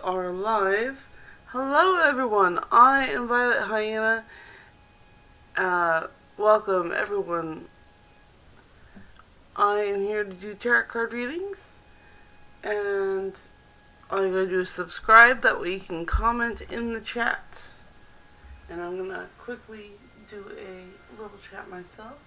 are live. Hello everyone, I am Violet Hyena. Welcome everyone. I am here to do tarot card readings, and all you gotta do is subscribe, that way you can comment in the chat. And I'm gonna quickly do a little chat myself.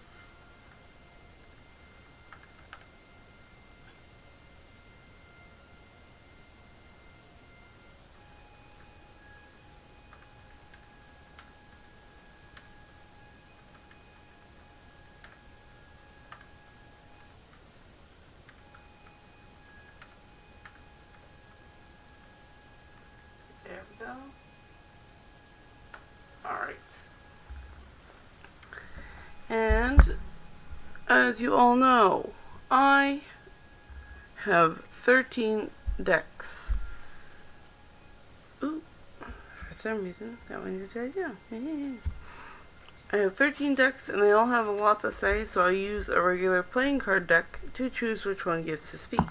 There we go. Alright. And as you all know, I have 13 decks. Ooh, for some reason, that one is upside down. I have 13 decks, and they all have a lot to say, so I use a regular playing card deck to choose which one gets to speak.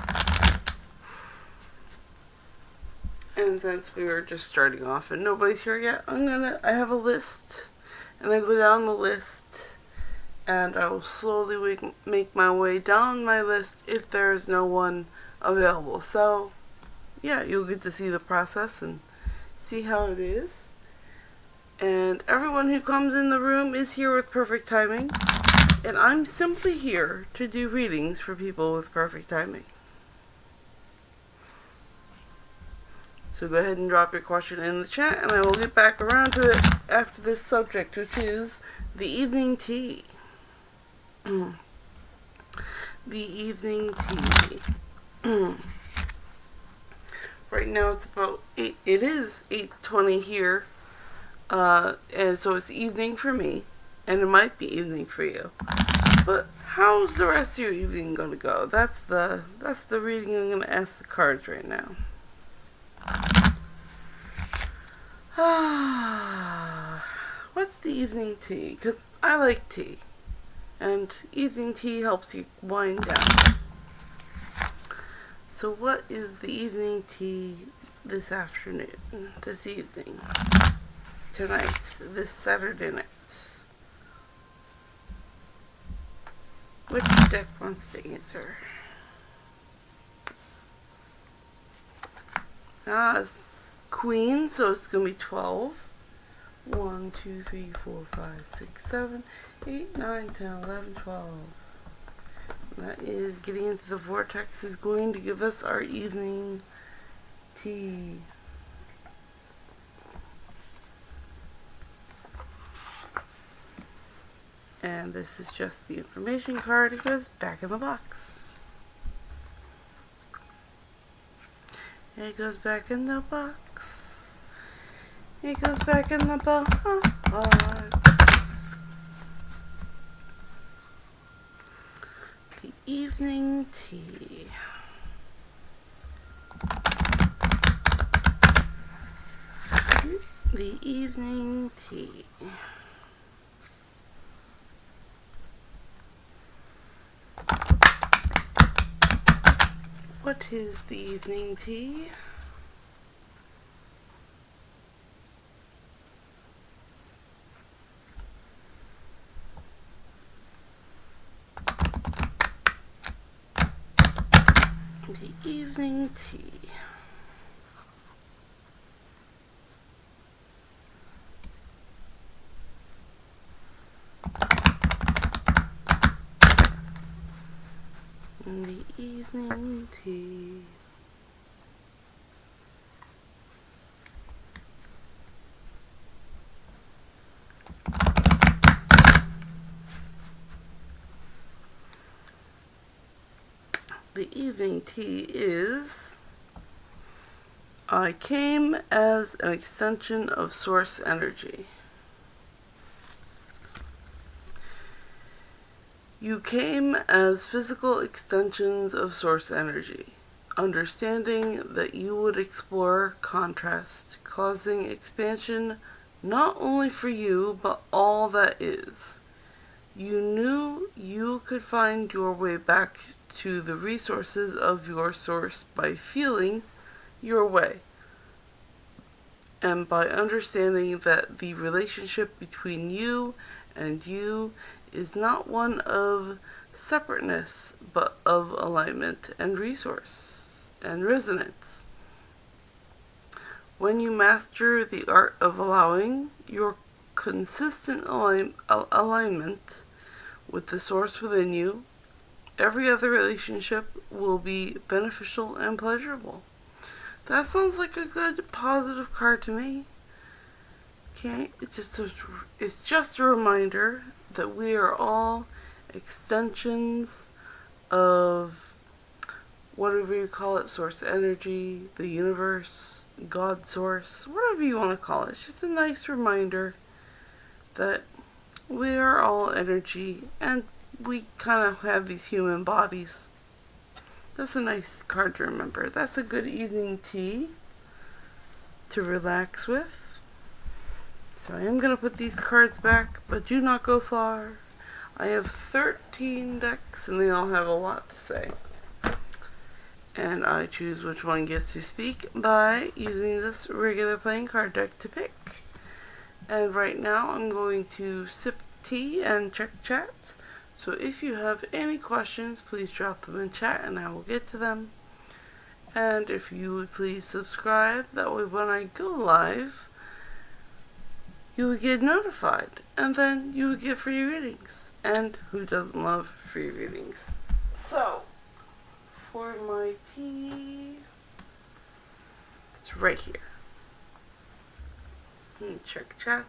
And since we were just starting off and nobody's here yet, I have a list, and I go down the list, and I will slowly make my way down my list if there is no one available. So, yeah, you'll get to see the process and see how it is. And everyone who comes in the room is here with perfect timing, and I'm simply here to do readings for people with perfect timing. So go ahead and drop your question in the chat, and I will get back around to it after this subject, which is the evening tea. The evening tea. Right now it's about 8. It is 8:20 here, and so it's evening for me, and it might be evening for you. But how's the rest of your evening gonna go? That's the reading I'm gonna ask the cards right now. What's the evening tea? Because I like tea, and evening tea helps you wind down. So what is the evening tea this afternoon, this evening, tonight, this Saturday night? Which deck wants to answer? It's Queen, so it's going to be 12. 1, 2, 3, 4, 5, 6, 7, 8, 9, 10, 11, 12. That is getting into the vortex, is going to give us our evening tea. And this is just the information card. It goes back in the box. It goes back in the box. It goes back in the box. The evening tea. The evening tea. What is the evening tea? The evening tea. The evening tea. The evening tea is, I came as an extension of source energy. You came as physical extensions of source energy, understanding that you would explore contrast, causing expansion not only for you, but all that is. You knew you could find your way back to the resources of your source by feeling your way, And by understanding that the relationship between you and you is not one of separateness, but of alignment and resource and resonance. When you master the art of allowing your consistent alignment with the source within you, every other relationship will be beneficial and pleasurable. That sounds like a good positive card to me. Okay, it's just a reminder that we are all extensions of whatever you call it, source energy, the universe, God source, whatever you want to call it. It's just a nice reminder that we are all energy and we kind of have these human bodies. That's a nice card to remember. That's a good evening tea to relax with. So I am going to put these cards back, but do not go far. I have 13 decks and they all have a lot to say. And I choose which one gets to speak by using this regular playing card deck to pick. And right now I'm going to sip tea and check chat. So if you have any questions, please drop them in chat and I will get to them. And if you would please subscribe, that way when I go live, you would get notified. And then you would get free readings. And who doesn't love free readings? So, for my tea, it's right here. Check chat.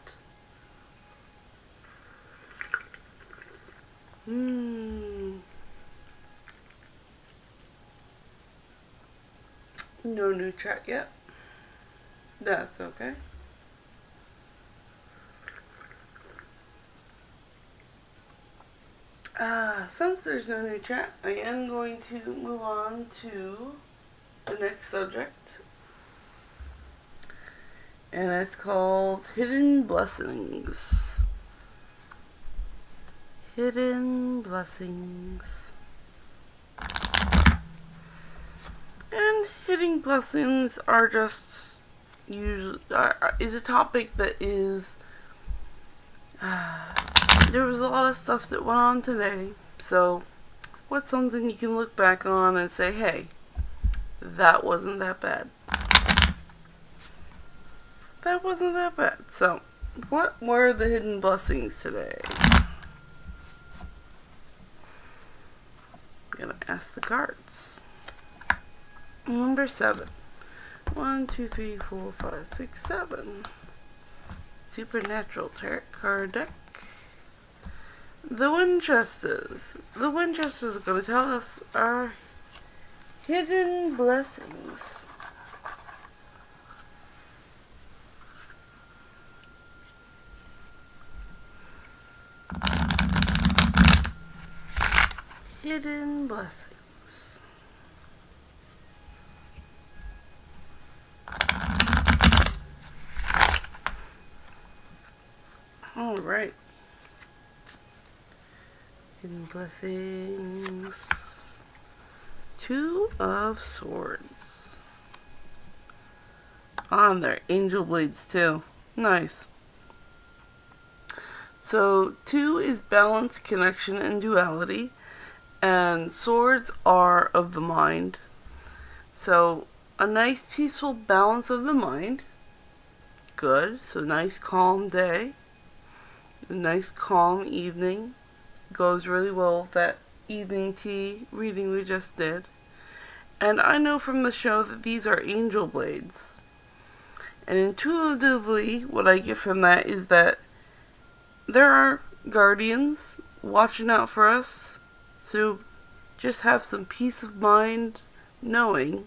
No new chat yet. That's okay. Since there's no new chat, I am going to move on to the next subject. And it's called Hidden Blessings. Hidden Blessings. And hidden blessings are just usually is a topic that is there was a lot of stuff that went on today, so what's something you can look back on and say, hey, that wasn't that bad. That wasn't that bad. So, what were the hidden blessings today? I'm gonna ask the cards. Number 7. 1, 2, 3, 4, 5, 6, 7. Supernatural Tarot card deck. The Winchesters. The Winchesters are going to tell us our hidden blessings. Hidden blessings. All right. Hidden blessings. 2 of Swords. On there, Angel Blades too. Nice. So 2 is balance, connection, and duality. And swords are of the mind. So a nice peaceful balance of the mind. Good. So nice calm day. A nice calm evening. Goes really well with that evening tea reading we just did. And I know from the show that these are angel blades. And intuitively, what I get from that is that there are guardians watching out for us. So just have some peace of mind knowing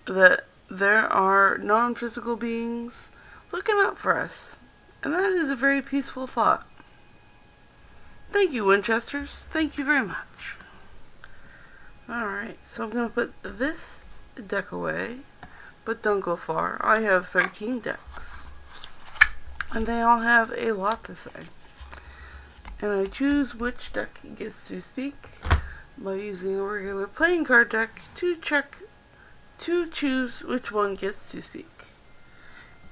that there are non-physical beings looking out for us. And that is a very peaceful thought. Thank you, Winchesters. Thank you very much. Alright, so I'm going to put this deck away, but don't go far. I have 13 decks. And they all have a lot to say. And I choose which deck gets to speak by using a regular playing card deck to choose which one gets to speak.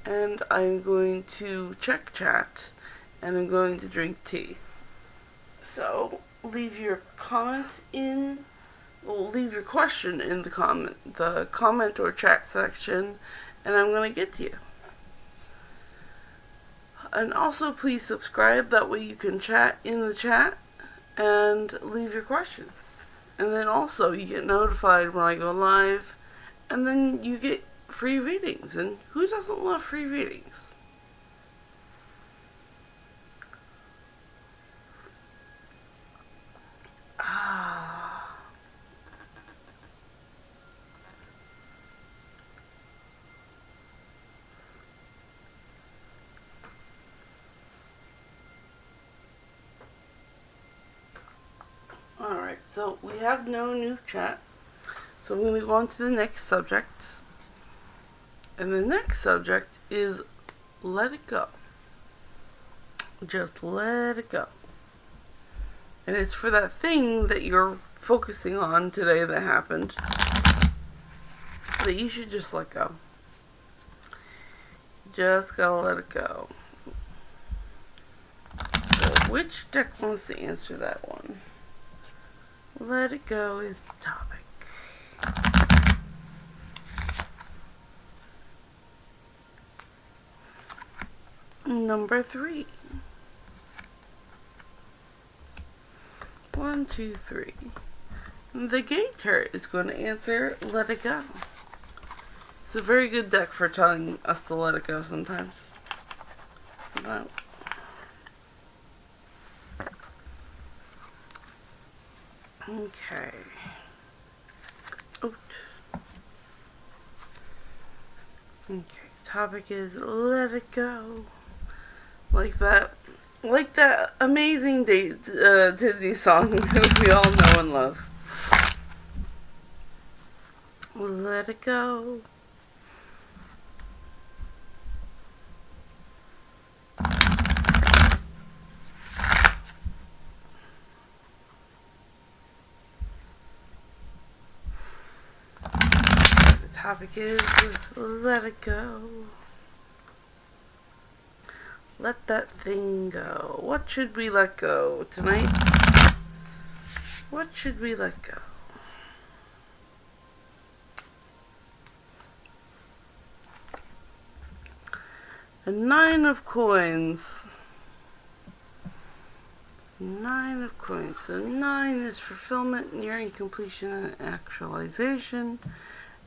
and I'm going to check chat, and I'm going to drink tea. So leave your leave your question in the comment or chat section, and I'm going to get to you. And also please subscribe, that way you can chat in the chat and leave your questions. And then also you get notified when I go live, and then you get free readings, and who doesn't love free readings? Alright, so we have no new chat. So I'm going to go on to the next subject. And the next subject is let it go. Just let it go. And it's for that thing that you're focusing on today that happened, that you should just let go. Just gotta let it go. So which deck wants to answer that one? Let it go is the topic. Number 3. 1, 2, 3. The Gator is going to answer let it go. It's a very good deck for telling us to let it go sometimes. But okay. Okay, topic is let it go. Like that amazing Disney song we all know and love. Let it go. The topic is let it go. Let that thing go. What should we let go tonight? What should we let go? A 9 of coins. 9 of coins. So 9 is fulfillment, nearing completion, and actualization.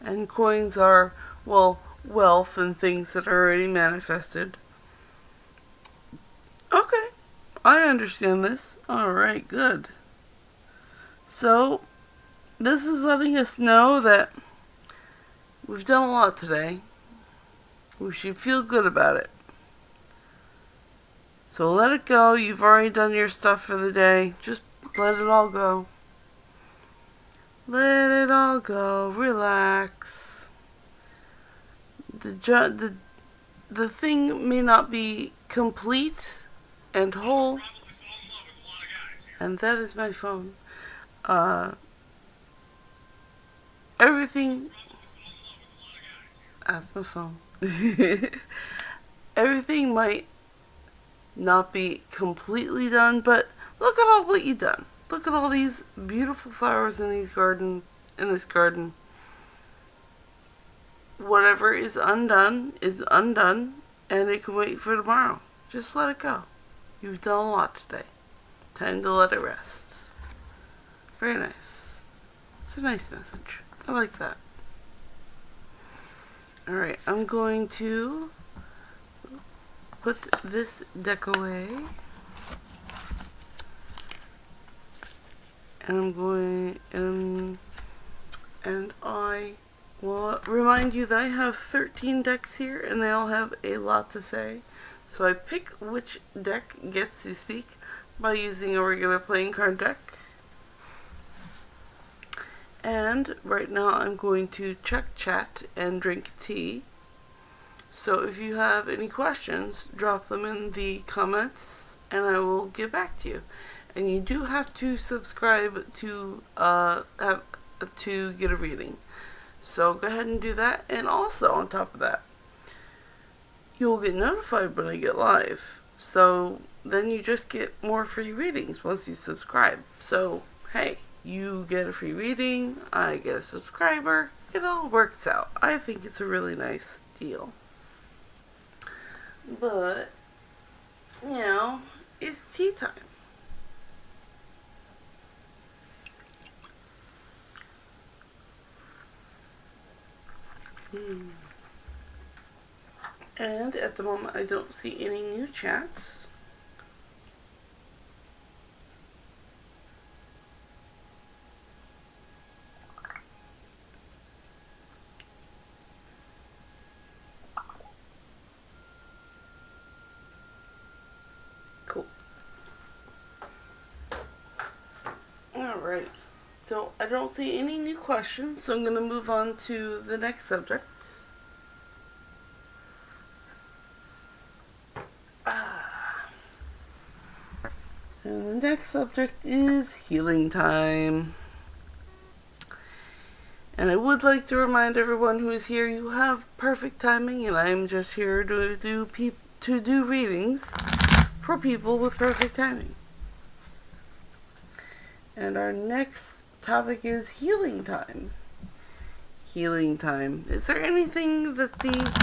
And coins are, well, wealth and things that are already manifested. Okay, I understand this. Alright, good. So, this is letting us know that we've done a lot today. We should feel good about it. So let it go. You've already done your stuff for the day. Just let it all go. Let it all go. Relax. The thing may not be complete and whole. And that is my phone. Everything. That's my phone. Everything might not be completely done, but look at all what you've done. Look at all these beautiful flowers in this garden. Whatever is undone, and it can wait for tomorrow. Just let it go. You've done a lot today. Time to let it rest. Very nice. It's a nice message. I like that. Alright, I'm going to put this deck away. And I'm going, and I will remind you that I have 13 decks here, and they all have a lot to say. So I pick which deck gets to speak by using a regular playing card deck. And right now I'm going to check chat and drink tea. So if you have any questions, drop them in the comments and I will get back to you. And you do have to subscribe to get a reading. So go ahead and do that. And also on top of that, you'll get notified when I get live. So then you just get more free readings once you subscribe. So, hey, you get a free reading, I get a subscriber. It all works out. I think it's a really nice deal. But, it's tea time. And at the moment, I don't see any new chats. Cool. Alrighty. So I don't see any new questions, so I'm going to move on to the next subject. And the next subject is healing time. And I would like to remind everyone who is here, you have perfect timing, and I am just here to do readings for people with perfect timing. And our next topic is healing time. Healing time. Is there anything that these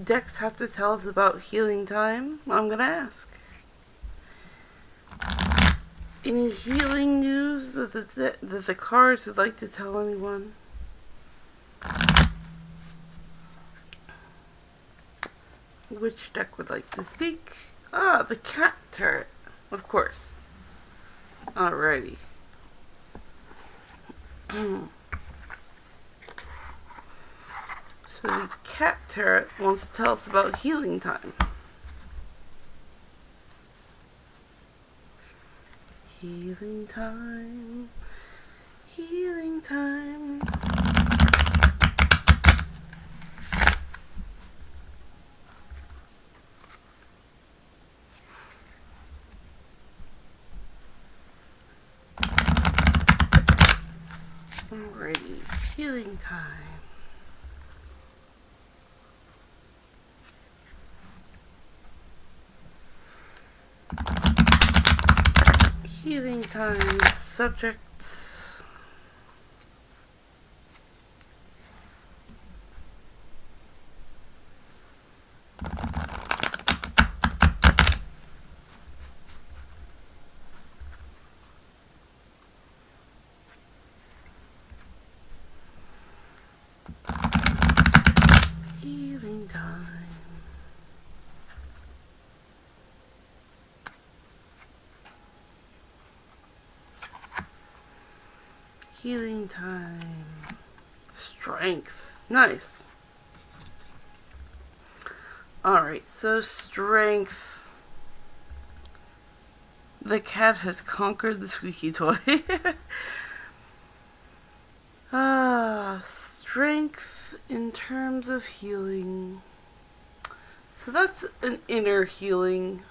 decks have to tell us about healing time? I'm going to ask. Any healing news that the cards would like to tell anyone? Which deck would like to speak? The cat turret, of course. Alrighty. So the cat turret wants to tell us about healing time. Healing time. Healing time. Alrighty, healing time. Healing time subject. Healing time. Healing time. Strength. Nice. Alright, so strength. The cat has conquered the squeaky toy. Strength in terms of healing. So that's an inner healing.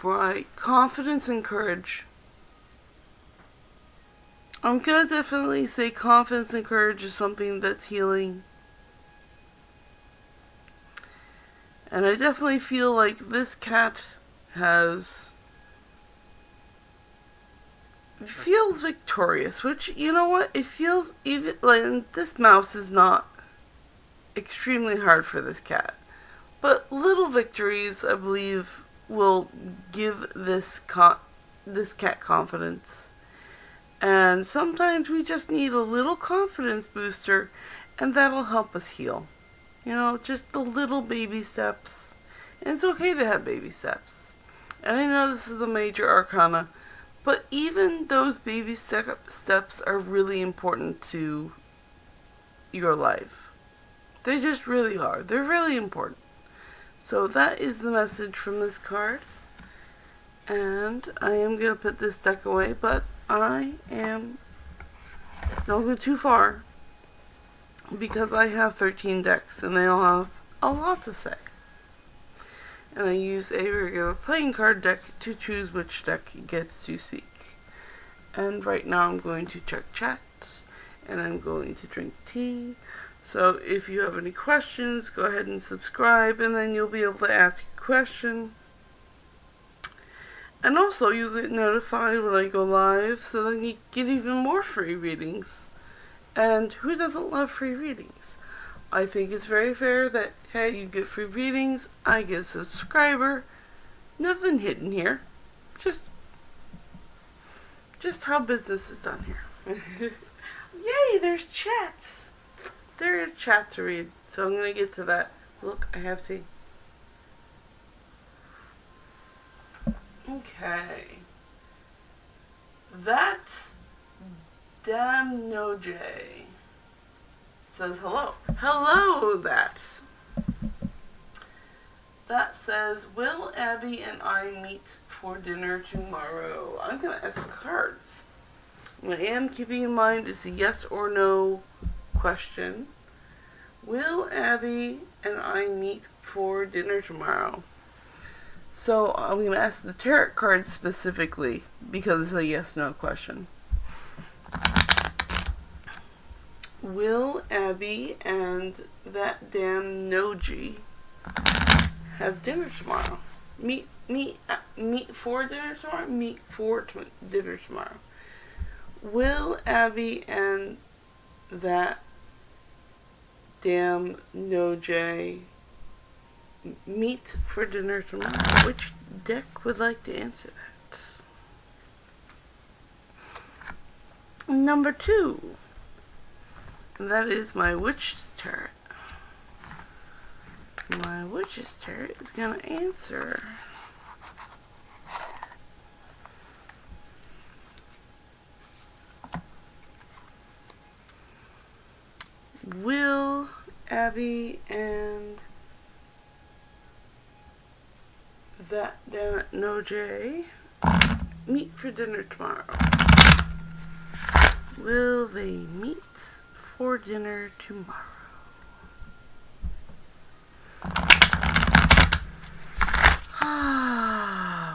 Right, confidence and courage. I'm gonna definitely say confidence and courage is something that's healing. And I definitely feel like this cat feels victorious, which, you know what, it feels even, like, this mouse is not extremely hard for this cat. But little victories, I believe, will give this cat confidence. And sometimes we just need a little confidence booster, and that'll help us heal. You know, just the little baby steps. And it's okay to have baby steps. And I know this is the major arcana, but even those baby steps are really important to your life. They just really are. They're really important. So that is the message from this card. And I am going to put this deck away, but don't go too far, because I have 13 decks and they all have a lot to say. And I use a regular playing card deck to choose which deck gets to speak. And right now I'm going to check chat, and I'm going to drink tea. So if you have any questions, go ahead and subscribe, and then you'll be able to ask your question. And also, you get notified when I go live, so then you get even more free readings. And who doesn't love free readings? I think it's very fair that, hey, you get free readings, I get a subscriber. Nothing hidden here. Just how business is done here. Yay, there's chats. There is chat to read, so I'm going to get to that. Look, I have tea. Okay. That's Damn No J says hello. Hello, that. That says, will Abby and I meet for dinner tomorrow? I'm going to ask the cards. What I am keeping in mind is the yes or no question. Will Abby and I meet for dinner tomorrow? So I'm going to ask the tarot cards specifically because it's a yes-no question. Will Abby and that damn Noji have dinner tomorrow? Meet for dinner tomorrow? Meet for dinner tomorrow. Will Abby and that damn Noji meet for dinner tomorrow? Which deck would like to answer that? Number 2. And that is my Witch's Tarot. My Witch's Tarot is going to answer. Will Abby and that damn it no J meet for dinner tomorrow? Will they meet for dinner tomorrow?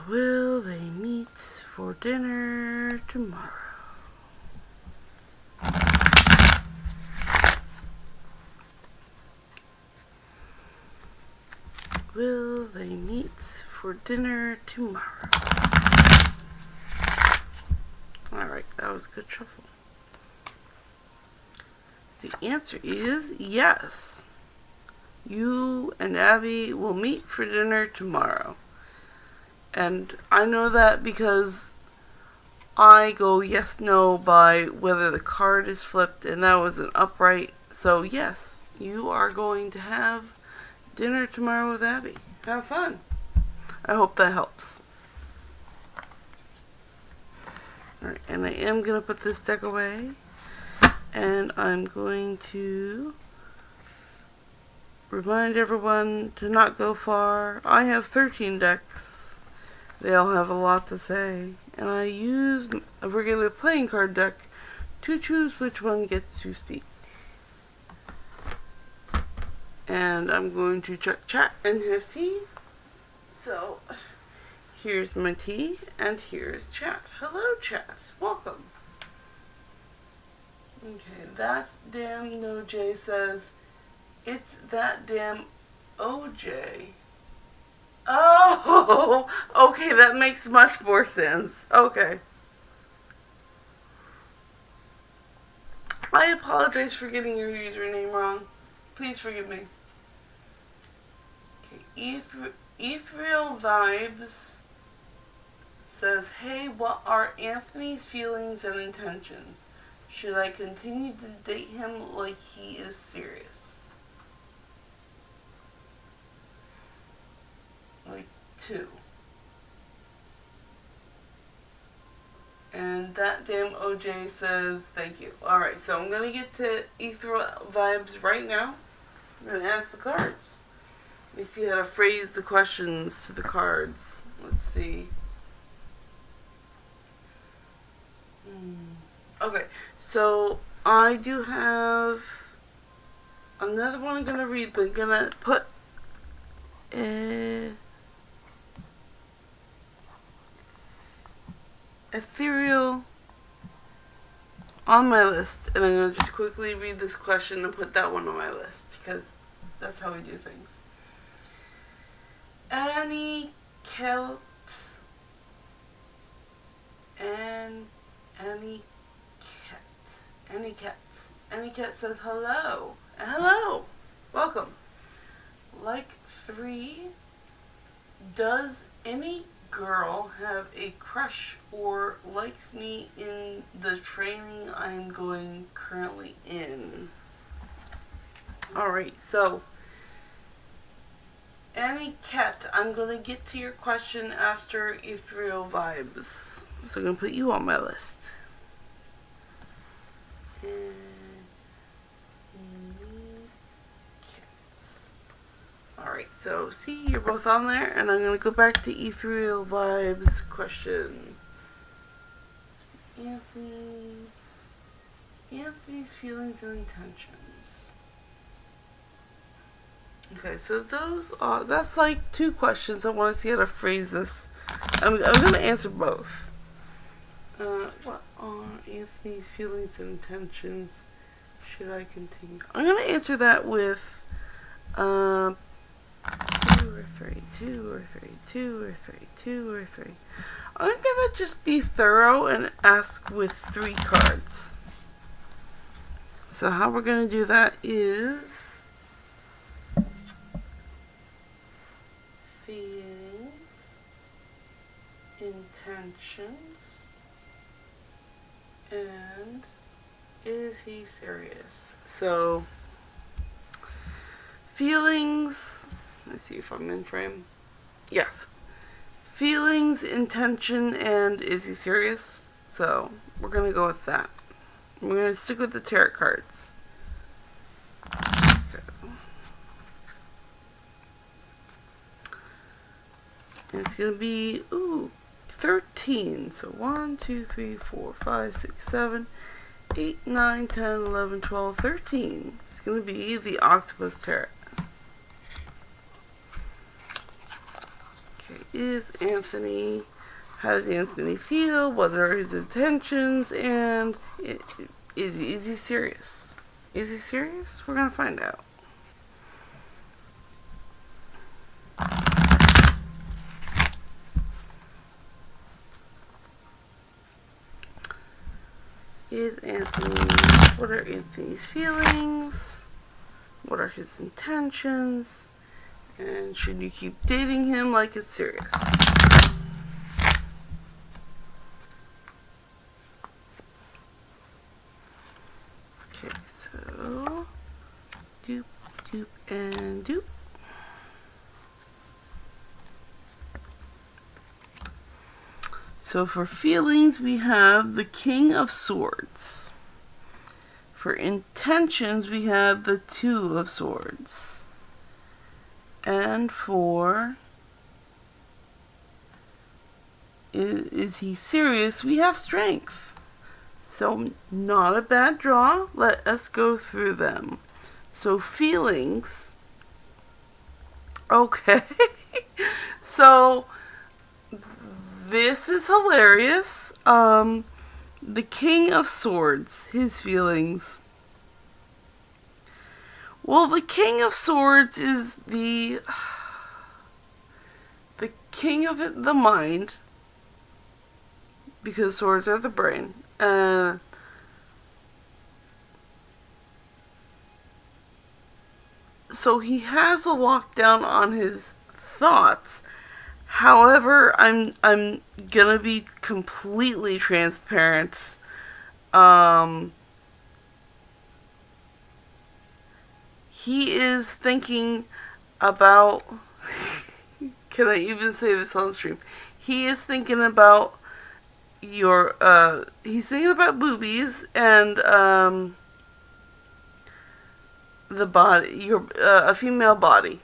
Will they meet for dinner tomorrow? Will they meet for dinner tomorrow? Alright, that was a good shuffle. The answer is yes. You and Abby will meet for dinner tomorrow. And I know that because I go yes, no by whether the card is flipped, and that was an upright. So yes, you are going to have dinner tomorrow with Abby. Have fun. I hope that helps. Alright, and I am going to put this deck away. And I'm going to remind everyone to not go far. I have 13 decks. They all have a lot to say. And I use a regular playing card deck to choose which one gets to speak. And I'm going to check chat and have tea. So, here's my tea and here's chat. Hello, chat. Welcome. Okay, that damn no J says, it's that damn OJ. Oh, okay, that makes much more sense. Okay. I apologize for getting your username wrong. Please forgive me. Okay, Ethereal Vibes says, hey, what are Anthony's feelings and intentions? Should I continue to date him like he is serious? Like 2. And that damn OJ says, thank you. Alright, so I'm going to get to Ethereal Vibes right now. I'm going to ask the cards. Let me see how to phrase the questions to the cards. Let's see. Okay, so I do have another one I'm going to read, but I'm going to put Ethereal on my list, and I'm going to just quickly read this question and put that one on my list, because that's how we do things. Annie Kelt and Annie Cat says hello. Hello. Welcome. Like 3, does any girl have a crush or likes me in the training I'm going currently in? Alright, so Annie Cat, I'm going to get to your question after Ethereal Vibes. So I'm going to put you on my list. Alright, so see, you're both on there, and I'm going to go back to Ethereal Vibes question. Anthony's feelings and intentions. Okay, so that's like 2 questions. I want to see how to phrase this. I'm going to answer both. What are Anthony's feelings and intentions? Should I continue? I'm going to answer that with 2 or 3. I'm going to just be thorough and ask with 3 cards. So how we're going to do that is feelings, intentions, and is he serious? So feelings, let's see if I'm in frame. Yes. Feelings, intention, and is he serious? So we're going to go with that. We're going to stick with the tarot cards. So it's going to be 13. So 1, 2, 3, 4, 5, 6, 7, 8, 9, 10, 11, 12, 13. It's going to be the Octopus Tarot. How does Anthony feel? What are his intentions? And is he serious? Is he serious? We're going to find out. What are Anthony's feelings? What are his intentions? And should you keep dating him like it's serious? Okay, so doop, doop, and doop. So for feelings, we have the King of Swords. For intentions, we have the 2 of Swords. And for is he serious, we have Strength. So not a bad draw. Let us go through them. So feelings. Okay. So this is hilarious. The King of Swords, his feelings. Well, the King of Swords is the king of the mind, because swords are the brain. So he has a lockdown on his thoughts. However, I'm gonna be completely transparent. He is thinking about can I even say this on stream? He is thinking about he's thinking about boobies and the body, a female body.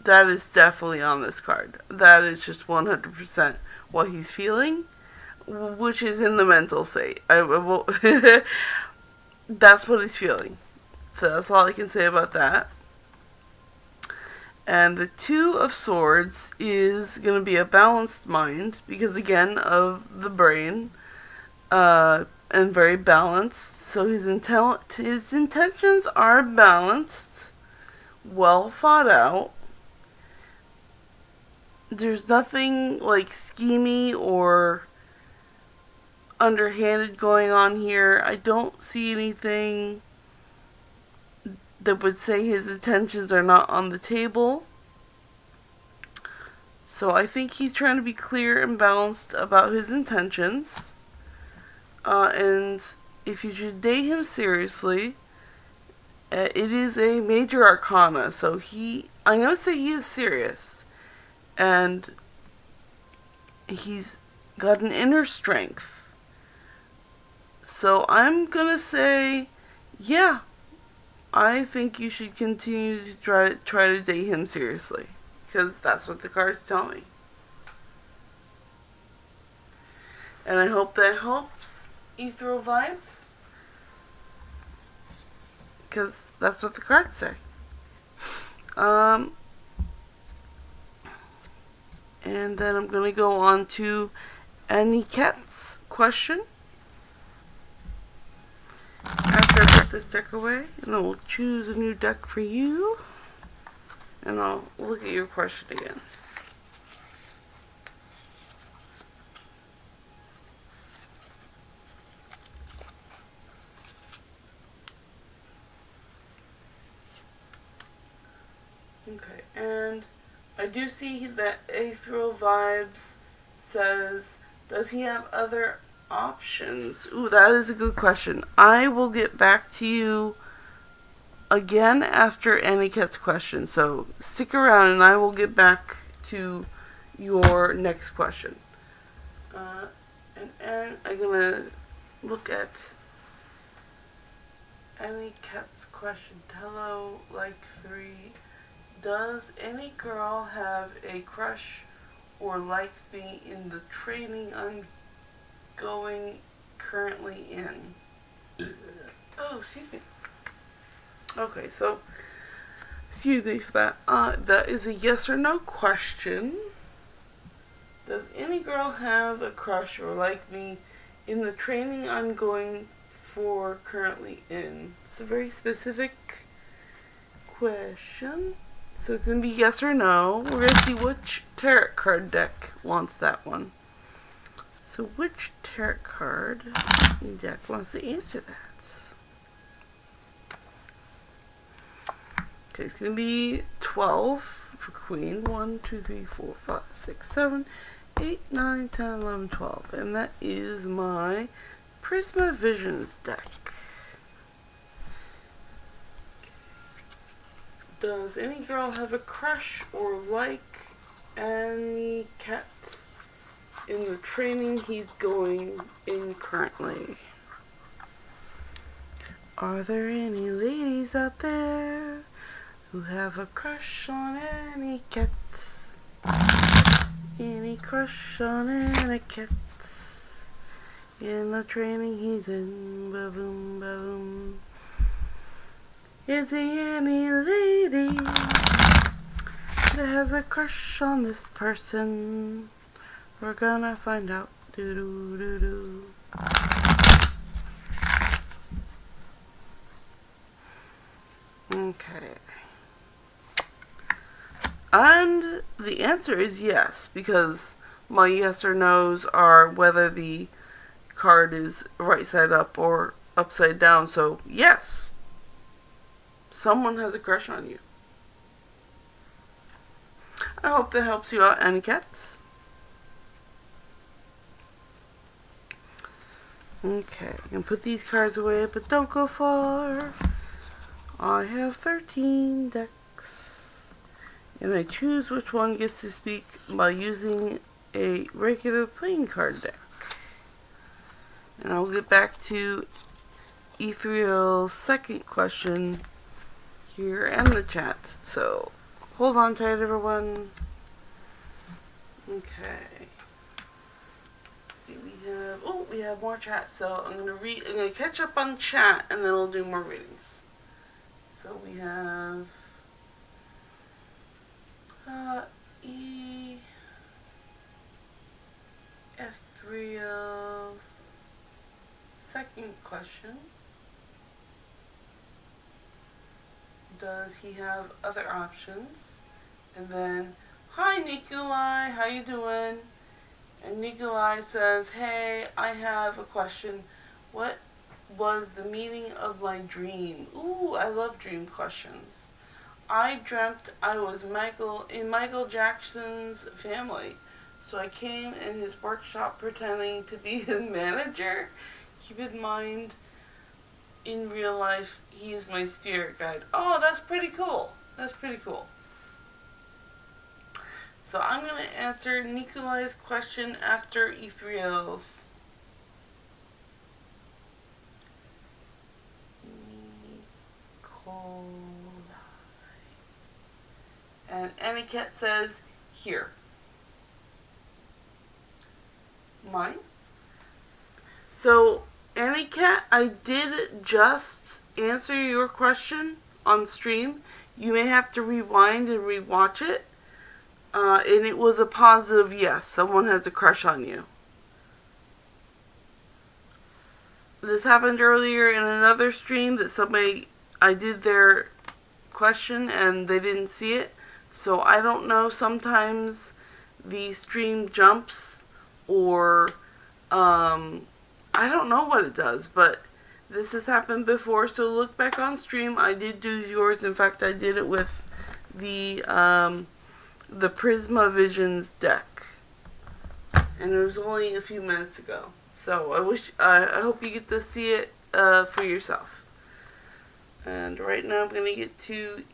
That is definitely on this card. That is just 100% what he's feeling, which is in the mental state. That's what he's feeling. So that's all I can say about that. And the 2 of Swords is going to be a balanced mind, because again, of the brain. and very balanced. So his intentions are balanced, well thought out. There's nothing like schemy or underhanded going on here. I don't see anything that would say his intentions are not on the table. So I think he's trying to be clear and balanced about his intentions. And if you should date him seriously, it is a major arcana. So I'm going to say he is serious. And he's got an inner strength. So I'm going to say, yeah, I think you should continue to try to date him seriously. Because that's what the cards tell me. And I hope that helps Ethereal Vibes. Because that's what the cards say. And then I'm going to go on to Aniket's question. After I put this deck away, and then we'll choose a new deck for you. And I'll look at your question again. Okay, and I do see that Ethereal Vibes says, does he have other options? Ooh, that is a good question. I will get back to you again after Aniket's question. So stick around and I will get back to your next question. And I'm going to look at Aniket's question. Hello, like 3. Does any girl have a crush or likes me in the training I'm going currently in? Oh, excuse me. Okay, so, excuse me for that. That is a yes or no question. Does any girl have a crush or like me in the training I'm going for currently in? It's a very specific question. So it's going to be yes or no. We're going to see which tarot card deck wants that one. So which tarot card deck wants to answer that? Okay, it's going to be 12 for Queen. 1, 2, 3, 4, 5, 6, 7, 8, 9, 10, 11, 12. And that is my Prisma Visions deck. Does any girl have a crush or like Aniket in the training he's going in currently? Are there any ladies out there who have a crush on Aniket? Any crush on Aniket in the training he's in? Ba-boom, ba-boom. Is there any lady that has a crush on this person? We're gonna find out. Do-do-do-do. Okay. And the answer is yes, because my yes or no's are whether the card is right side up or upside down. So, yes. Someone has a crush on you. I hope that helps you out, Aniket. Okay, I can put these cards away, but don't go far. I have 13 decks. And I choose which one gets to speak by using a regular playing card deck. And I'll get back to Ethereal's second question here and the chat. So, hold on tight, everyone. Okay. See, we have more chat. So I'm gonna catch up on chat, and then I'll do more readings. So we have Ethereal's question? Does he have other options? And then, hi Nikolai, how you doing? And Nikolai says, hey, I have a question. What was the meaning of my dream? Ooh, I love dream questions. I dreamt I was in Michael Jackson's family. So I came in his workshop pretending to be his manager. Keep in mind, in real life, he is my spirit guide. Oh, that's pretty cool. That's pretty cool. So I'm going to answer Nikolai's question after Ethriel's. Nikolai. And Aniket says, here. Mine? So, Aniket, I did just answer your question on stream. You may have to rewind and rewatch it. And it was a positive yes. Someone has a crush on you. This happened earlier in another stream that I did their question and they didn't see it. So I don't know. Sometimes the stream jumps or I don't know what it does, but this has happened before. So look back on stream. I did do yours. In fact, I did it with the Prisma Visions deck, and it was only a few minutes ago. So I hope you get to see it for yourself. And right now I'm gonna get to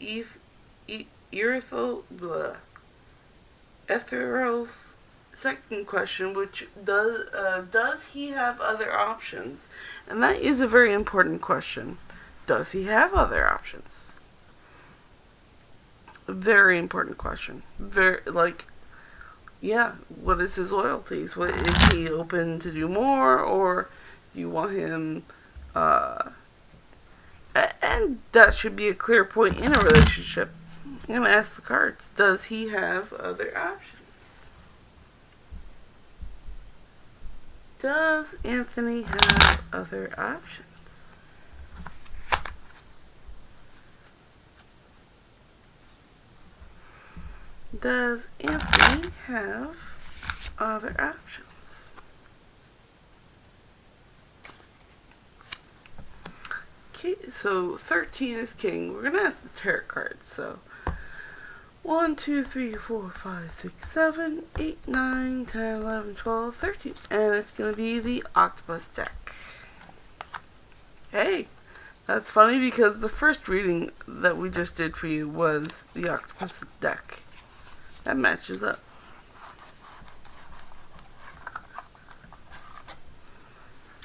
Ethereal's second question, which does he have other options? And that is a very important question. Does he have other options? A very important question. What is his loyalties? What is he open to do more, or do you want him? And that should be a clear point in a relationship. I'm gonna ask the cards. Does he have other options? Does Anthony have other options? Does Anthony have other options? Okay, so 13 is king. We're gonna ask the tarot cards. So 1, 2, 3, 4, 5, 6, 7, 8, 9, 10, 11, 12, 13. And it's gonna be the octopus deck. Hey, that's funny because the first reading that we just did for you was the octopus deck. That matches up.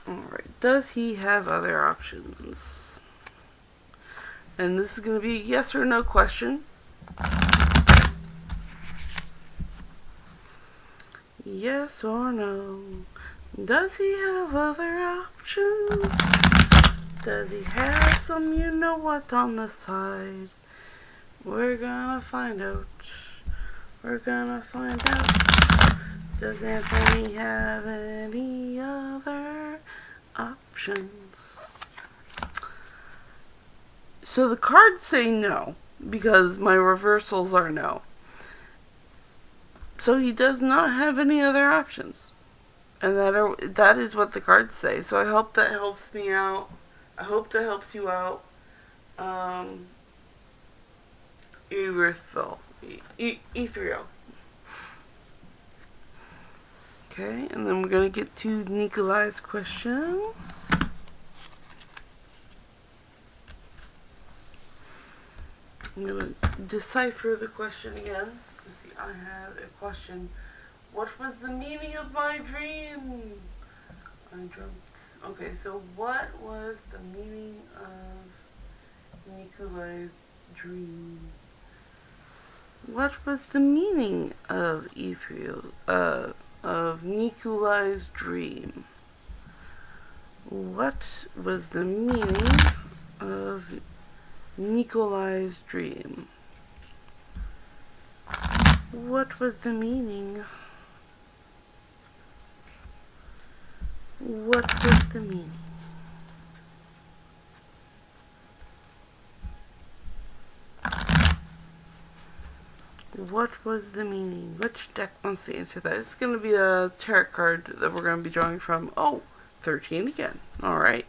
Alright, does he have other options? And this is going to be a yes or no question. Yes or no? Does he have other options? Does he have some you know what on the side? We're gonna find out. We're gonna find out. Does Anthony have any other options? So the cards say no, because my reversals are no. So he does not have any other options. And that is what the cards say. So I hope that helps me out. I hope that helps you out. Ethereal. Okay, and then we're going to get to Nikolai's question. I'm going to decipher the question again. Let's see, I have a question. What was the meaning of my dream? I dreamt. Okay, so what was the meaning of Nikolai's dream? What was the meaning of of Nikolai's dream? What was the meaning of Nikolai's dream? What was the meaning? What was the meaning? What was the meaning? Which deck wants to answer that? It's going to be a tarot card that we're going to be drawing from. Oh, 13 again. Alright.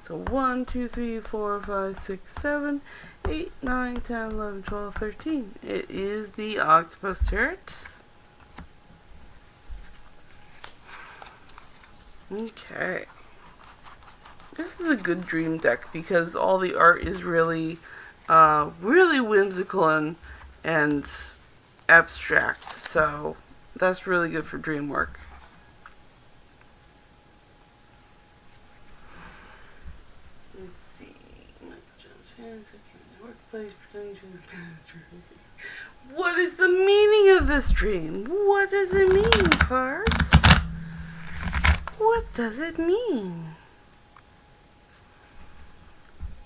So 1, 2, 3, 4, 5, 6, 7, 8, 9, 10, 11, 12, 13. It is the Octopus Tarot. Okay. This is a good dream deck because all the art is really, really whimsical and abstract. So that's really good for dream work. Let's see. Workplace pretending to his manager. What is the meaning of this dream? What does it mean, cards? What does it mean?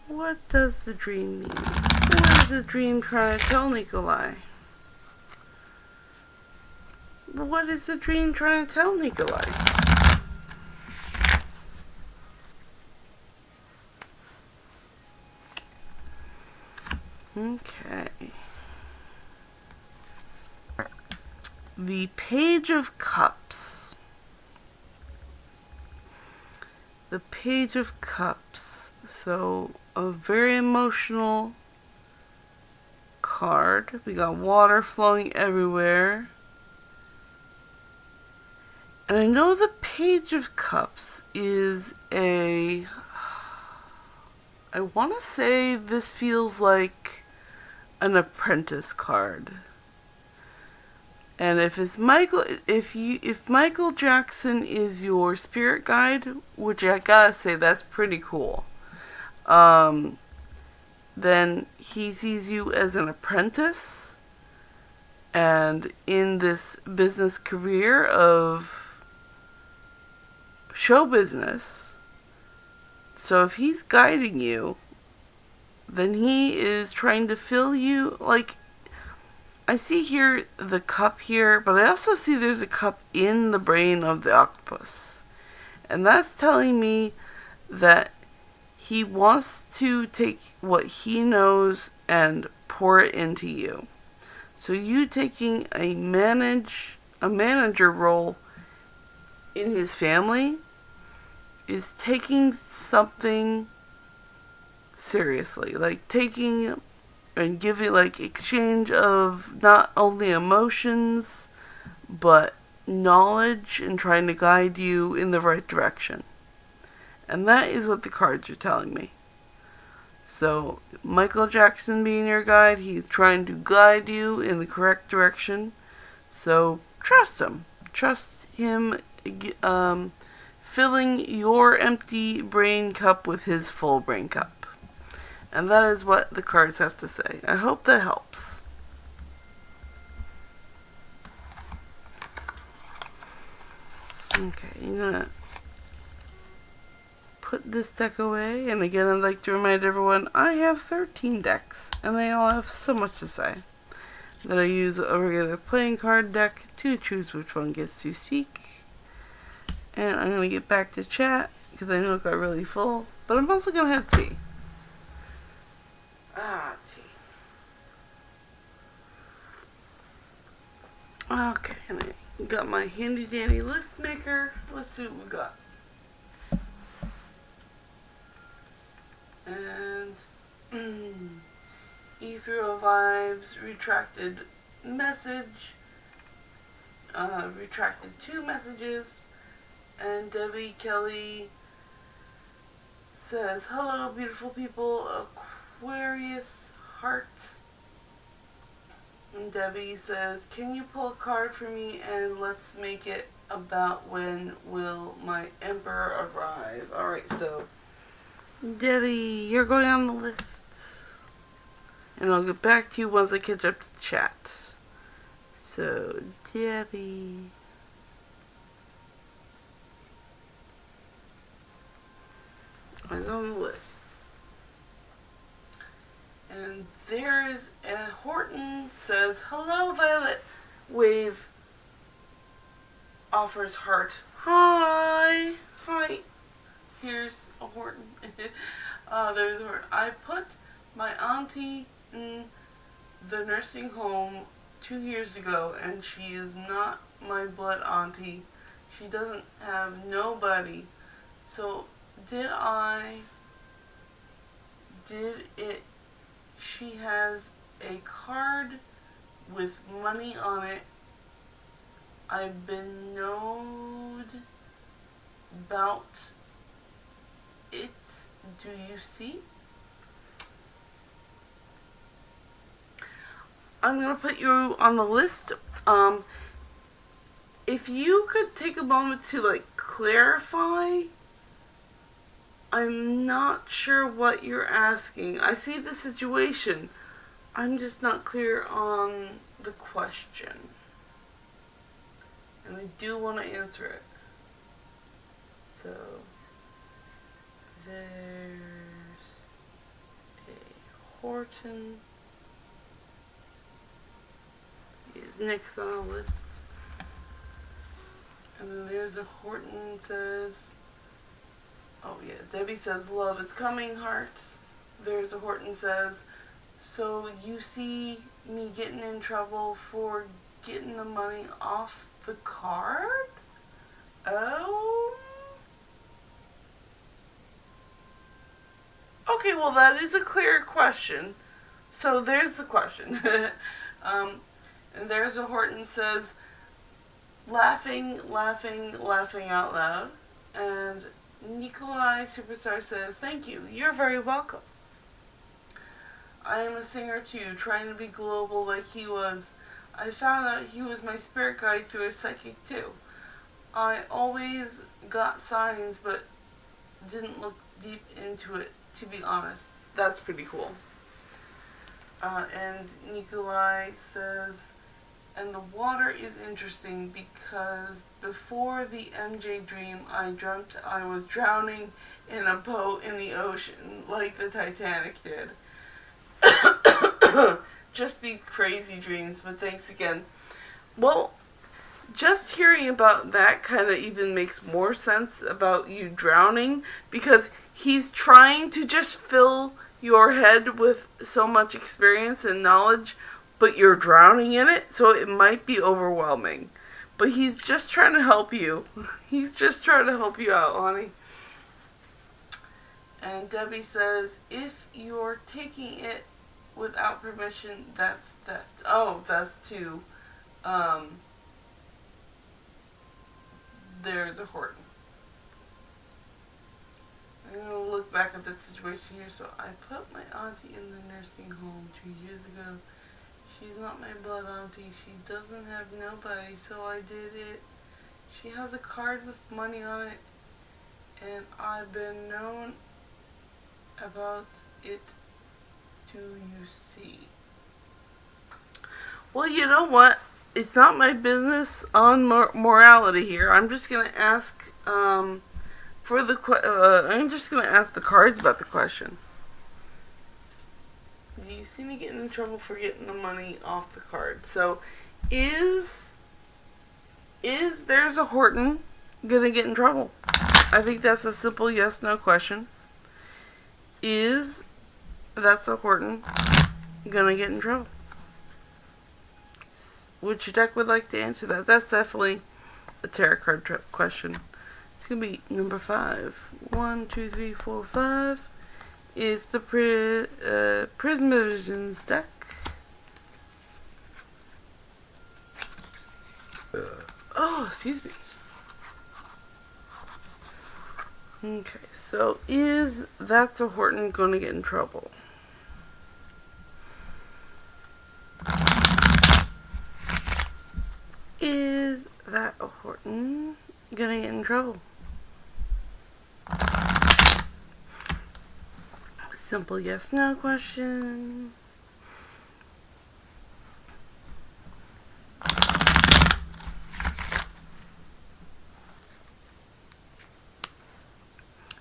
What does the dream mean? What is the dream trying to tell Nikolai? What is the dream trying to tell Nikolai? Okay. The Page of Cups. The Page of Cups. So, a very emotional card. We got water flowing everywhere. And I know the Page of Cups is I want to say this feels like an apprentice card. And if Michael Jackson is your spirit guide, which I gotta say that's pretty cool, then he sees you as an apprentice and in this business career of show business. So if he's guiding you, then he is trying to fill you, like, I see here the cup here, but I also see there's a cup in the brain of the octopus. And that's telling me that he wants to take what he knows and pour it into you. So you taking a manager role in his family is taking something seriously. Like taking and giving, like, exchange of not only emotions but knowledge and trying to guide you in the right direction. And that is what the cards are telling me. So Michael Jackson being your guide, he's trying to guide you in the correct direction. So trust him. Trust him filling your empty brain cup with his full brain cup. And that is what the cards have to say. I hope that helps. Okay, I'm gonna put this deck away. And again, I'd like to remind everyone, I have 13 decks. And they all have so much to say. That I use a regular playing card deck to choose which one gets to speak. And I'm gonna get back to chat, because I know it got really full. But I'm also gonna have tea. Tea. Okay, and I got my handy dandy list maker. Let's see what we got. And Ethereal Vibes, retracted message, retracted 2 messages, and Debbie Kelly says, hello beautiful people, Aquarius Heart. And Debbie says, can you pull a card for me and let's make it about when will my emperor arrive. Alright, so Debbie, you're going on the list. And I'll get back to you once I catch up to the chat. So, Debbie. I'm on the list. And there's, and Horton says, hello Violet. Wave offers heart. Hi. Hi. Here's a Horton. There's a Horton. I put my auntie in the nursing home 2 years ago, and she is not my blood auntie. She doesn't have nobody. So, did it, she has a card with money on it. I've been knowed about it. Do you see? I'm going to put you on the list. If you could take a moment to clarify, I'm not sure what you're asking. I see the situation. I'm just not clear on the question. And I do want to answer it. So, there's a Horton is next on the list. And then there's a Horton says, oh yeah, Debbie says, love is coming, hearts. There's a Horton says, so you see me getting in trouble for getting the money off the card? Oh. Okay, well that is a clear question. So there's the question. And there's a Horton says, laughing out loud. And Nikolai Superstar says, thank you. You're very welcome. I am a singer too, trying to be global like he was. I found out he was my spirit guide through a psychic too. I always got signs, but didn't look deep into it, to be honest. That's pretty cool. And Nikolai says, and the water is interesting because before the MJ dream, I dreamt I was drowning in a boat in the ocean, like the Titanic did. Just these crazy dreams, but thanks again. Well, just hearing about that kind of even makes more sense about you drowning, because he's trying to just fill your head with so much experience and knowledge, but you're drowning in it, so it might be overwhelming. But he's just trying to help you. He's just trying to help you out, honey. And Debbie says, if you're taking it without permission, that's theft. Oh, that's too. There's a Horton. I'm going to look back at this situation here. So I put my auntie in the nursing home 2 years ago. She's not my blood auntie. She doesn't have nobody, so I did it. She has a card with money on it, and I've been known about it. Do you see? Well, you know what? It's not my business on morality here. I'm just gonna ask I'm just gonna ask the cards about the question. Do you see me getting in trouble for getting the money off the card? So, is there's a Horton gonna get in trouble? I think that's a simple yes/no question. Is that's a Horton gonna get in trouble? Which deck would like to answer that? That's definitely a tarot card question. It's gonna be number 5. 1, 2, 3, 4, 5 is the Prismavisions deck. Oh, excuse me. Okay, so is that's a Horton gonna get in trouble? Is that a Horton gonna get in trouble? Simple yes/no question.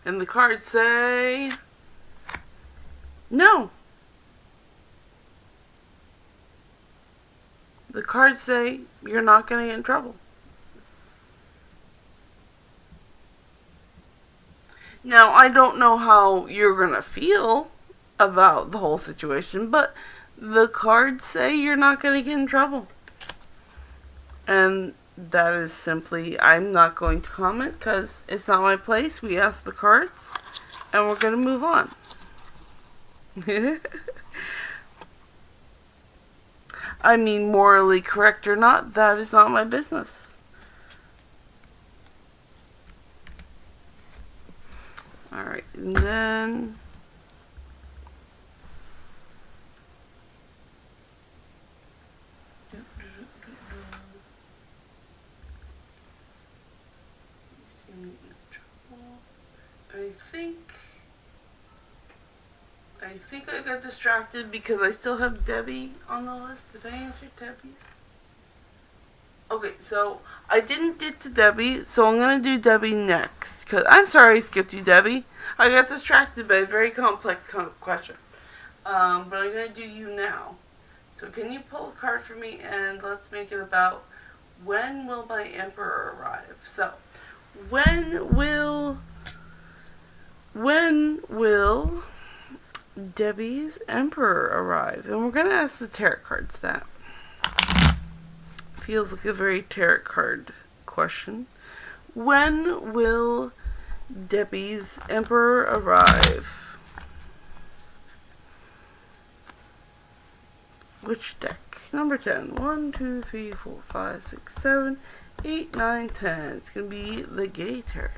And the cards say no. The cards say you're not going to get in trouble. Now, I don't know how you're going to feel about the whole situation, but The cards say you're not going to get in trouble. And that is simply, I'm not going to comment because it's not my place. We asked the cards and we're going to move on. I mean, morally correct or not, that is not my business. Alright, and then I think I got distracted because I still have Debbie on the list. Did I answer Debbie's? Okay, so I didn't get to Debbie, so I'm going to do Debbie next. Cause I'm sorry I skipped you, Debbie. I got distracted by a very complex question. But I'm going to do you now. So can you pull a card for me and let's make it about when will my emperor arrive? So, when will Debbie's emperor arrive? And we're going to ask the tarot cards that. Feels like a very tarot card question. When will Debbie's emperor arrive? Which deck? Number 10. 1, 2, 3, 4, 5, 6, 7, 8, 9, 10. It's going to be the Gay Tarot.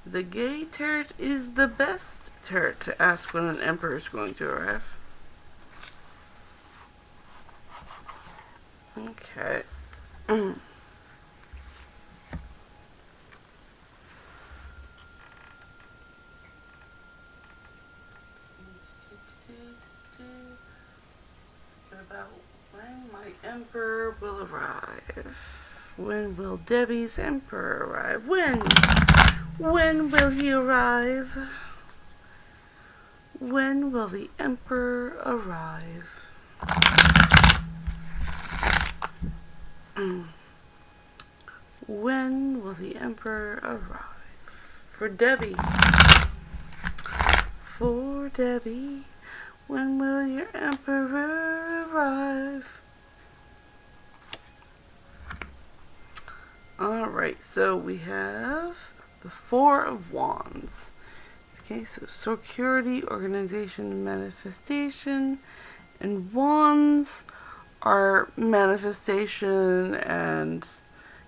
The Gay Tarot is the best tarot to ask when an emperor is going to arrive. Okay. About when my emperor will arrive. When will Debbie's emperor arrive? When will he arrive? When will the emperor arrive? When will the emperor arrive? For Debbie. For Debbie. When will your emperor arrive? Alright, so we have the Four of Wands. Okay, so security, organization, and manifestation. And wands are manifestation and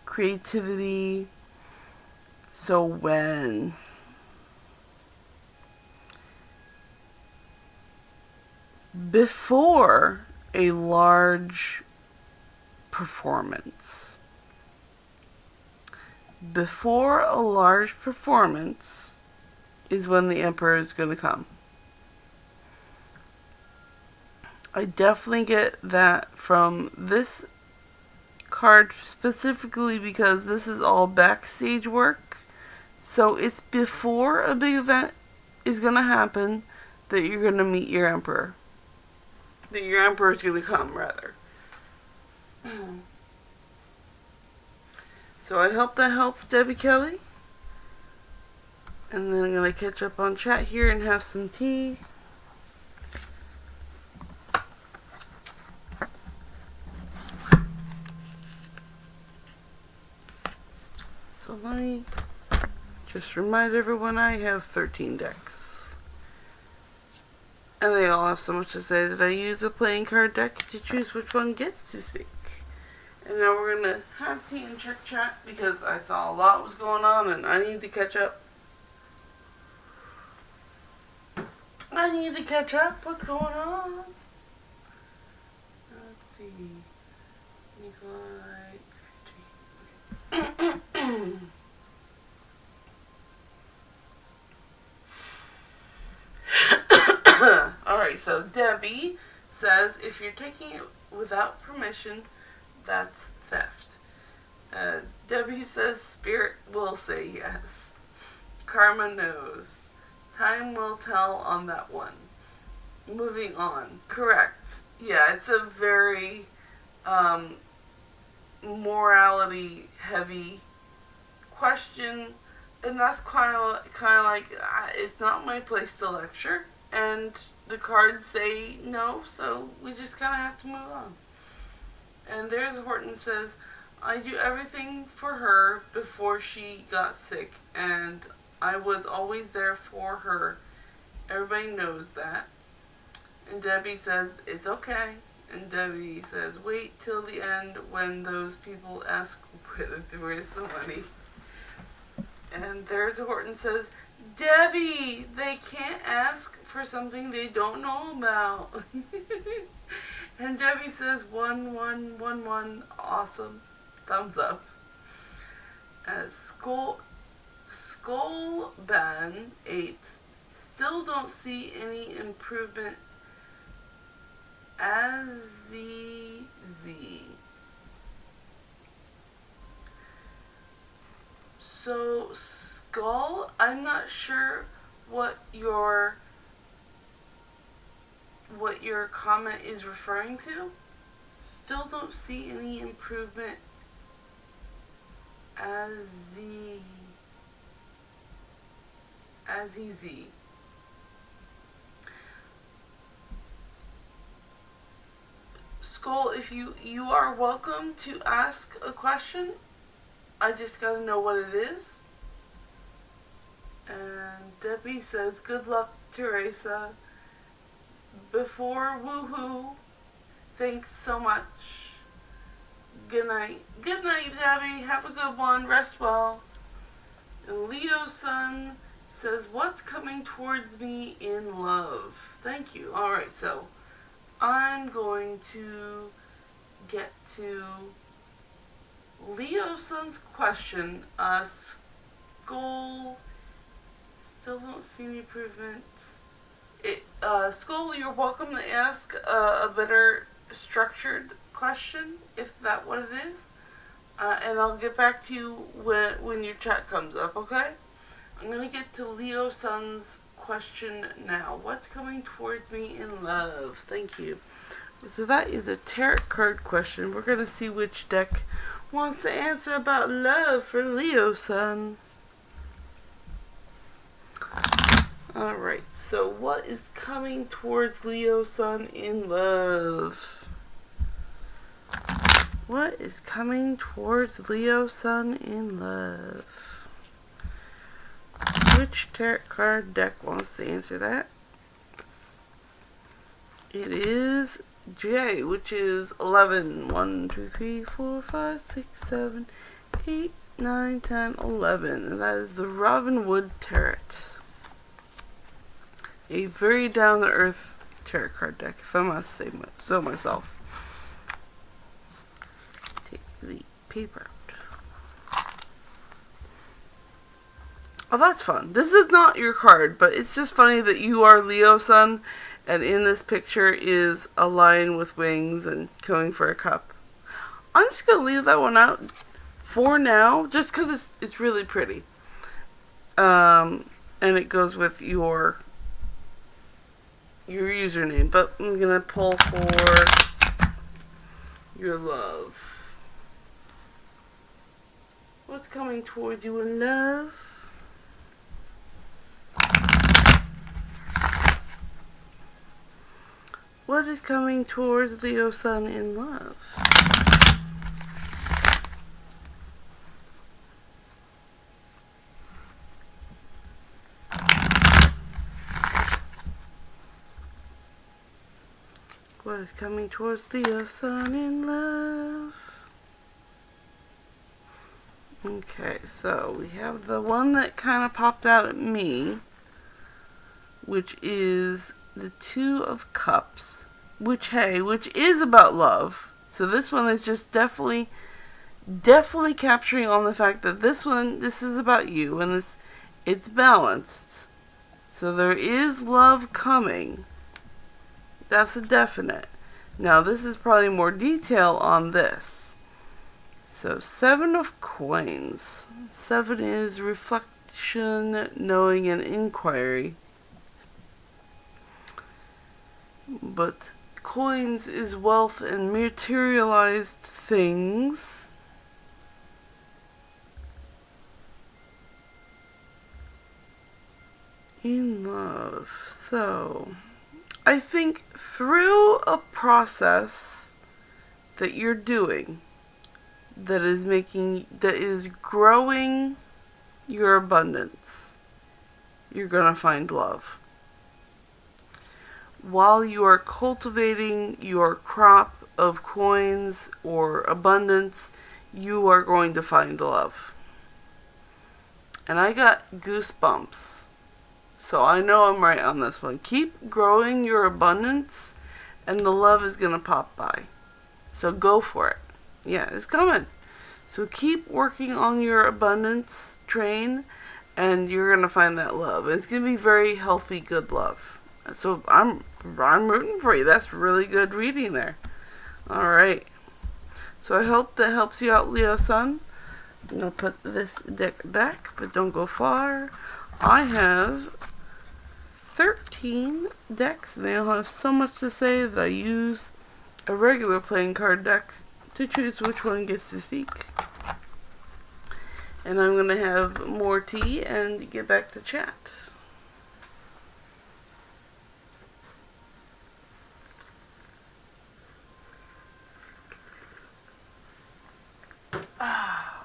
creativity. So when before a large performance. Before a large performance is when the emperor is going to come. I definitely get that from this card specifically because this is all backstage work. So it's before a big event is going to happen that you're going to meet your emperor. That your emperor is going to come, rather. So I hope that helps, Debbie Kelly. And then I'm going to catch up on chat here and have some tea. So let me just remind everyone I have 13 decks. And they all have so much to say that I use a playing card deck to choose which one gets to speak. And now we're going to have tea and check chat because I saw a lot was going on and I need to catch up. What's going on? Let's see. Alright, so Debbie says if you're taking it without permission, that's theft. Debbie says spirit will say yes. Karma knows. Time will tell on that one. Moving on. Correct. Yeah, it's a very morality heavy question, and that's kind of like it's not my place to lecture. And the cards say no, so we just kind of have to move on. And there's Horton says, I do everything for her before she got sick, and I was always there for her. Everybody knows that. And Debbie says, it's okay. And Debbie says, wait till the end when those people ask, where's the money? And there's Horton says, Debbie, they can't ask for something they don't know about. And Debbie says, 1, 1, 1, 1, awesome, thumbs up. Skullban 8, still don't see any improvement. Aziz. So Skull, I'm not sure what your comment is referring to. Still don't see any improvement. Azizi. Skull, if you are welcome to ask a question. I just gotta know what it is. And Debbie says, good luck, Teresa. Before woohoo. Thanks so much. Good night. Good night, Debbie. Have a good one. Rest well. And Leo's son says, what's coming towards me in love? Thank you. Alright, so I'm going to get to Leo's son's question. Skull, still don't see any improvement. Skull, you're welcome to ask a better structured question, if that's what it is. And I'll get back to you when your chat comes up, okay? I'm going to get to Leo's son's question now. What's coming towards me in love? Thank you. So that is a tarot card question. We're going to see which deck wants to answer about love for Leo's son. Alright, so what is coming towards Leo's son in love? What is coming towards Leo's son in love? Which tarot card deck wants to answer that? It is J, which is 11. 1, 2, 3, 4, 5, 6, 7, 8, 9, 10, 11. And that is the Robin Wood Tarot. A very down-to-earth tarot card deck, if I must say so myself. Take the paper out. Oh, that's fun. This is not your card, but it's just funny that you are Leo's son, and in this picture is a lion with wings and going for a cup. I'm just going to leave that one out for now, just because it's really pretty. And it goes with your username, but I'm gonna pull for your love. What's coming towards you in love? What is coming towards Leo's son in love? What is coming towards Leo's son in love? Okay, so we have the one that kind of popped out at me, which is the Two of Cups, which is about love. So this one is just definitely capturing on the fact that this is about you, and it's balanced. So there is love coming. That's a definite. Now this is probably more detail on this. So 7 of Coins. 7 is reflection, knowing, and inquiry. But Coins is wealth and materialized things. In love. So, I think through a process that you're doing that is growing your abundance, you're gonna find love. While you are cultivating your crop of coins or abundance, you are going to find love. And I got goosebumps. So I know I'm right on this one. Keep growing your abundance and the love is going to pop by. So go for it. Yeah, it's coming. So keep working on your abundance train and you're going to find that love. It's going to be very healthy, good love. So I'm rooting for you. That's really good reading there. All right. So I hope that helps you out, Leo Sun. I'm going to put this deck back, but don't go far. I have 13 decks, and they all have so much to say that I use a regular playing card deck to choose which one gets to speak. And I'm going to have more tea and get back to chat.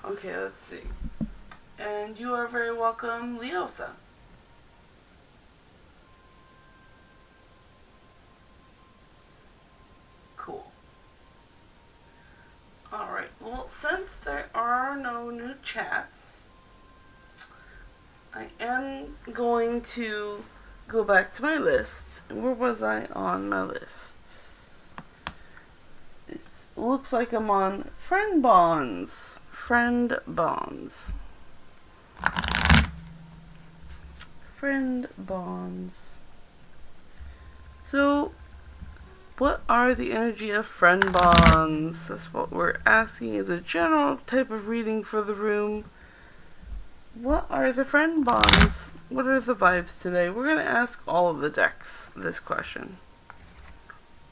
Okay, let's see. And you are very welcome, Leosa. Cool. Alright, well, since there are no new chats, I am going to go back to my list. Where was I on my list? It looks like I'm on friend bonds. Friend bonds. Friend bonds. So, what are the energy of friend bonds? That's what we're asking as a general type of reading for the room. What are the friend bonds? What are the vibes today? We're going to ask all of the decks this question.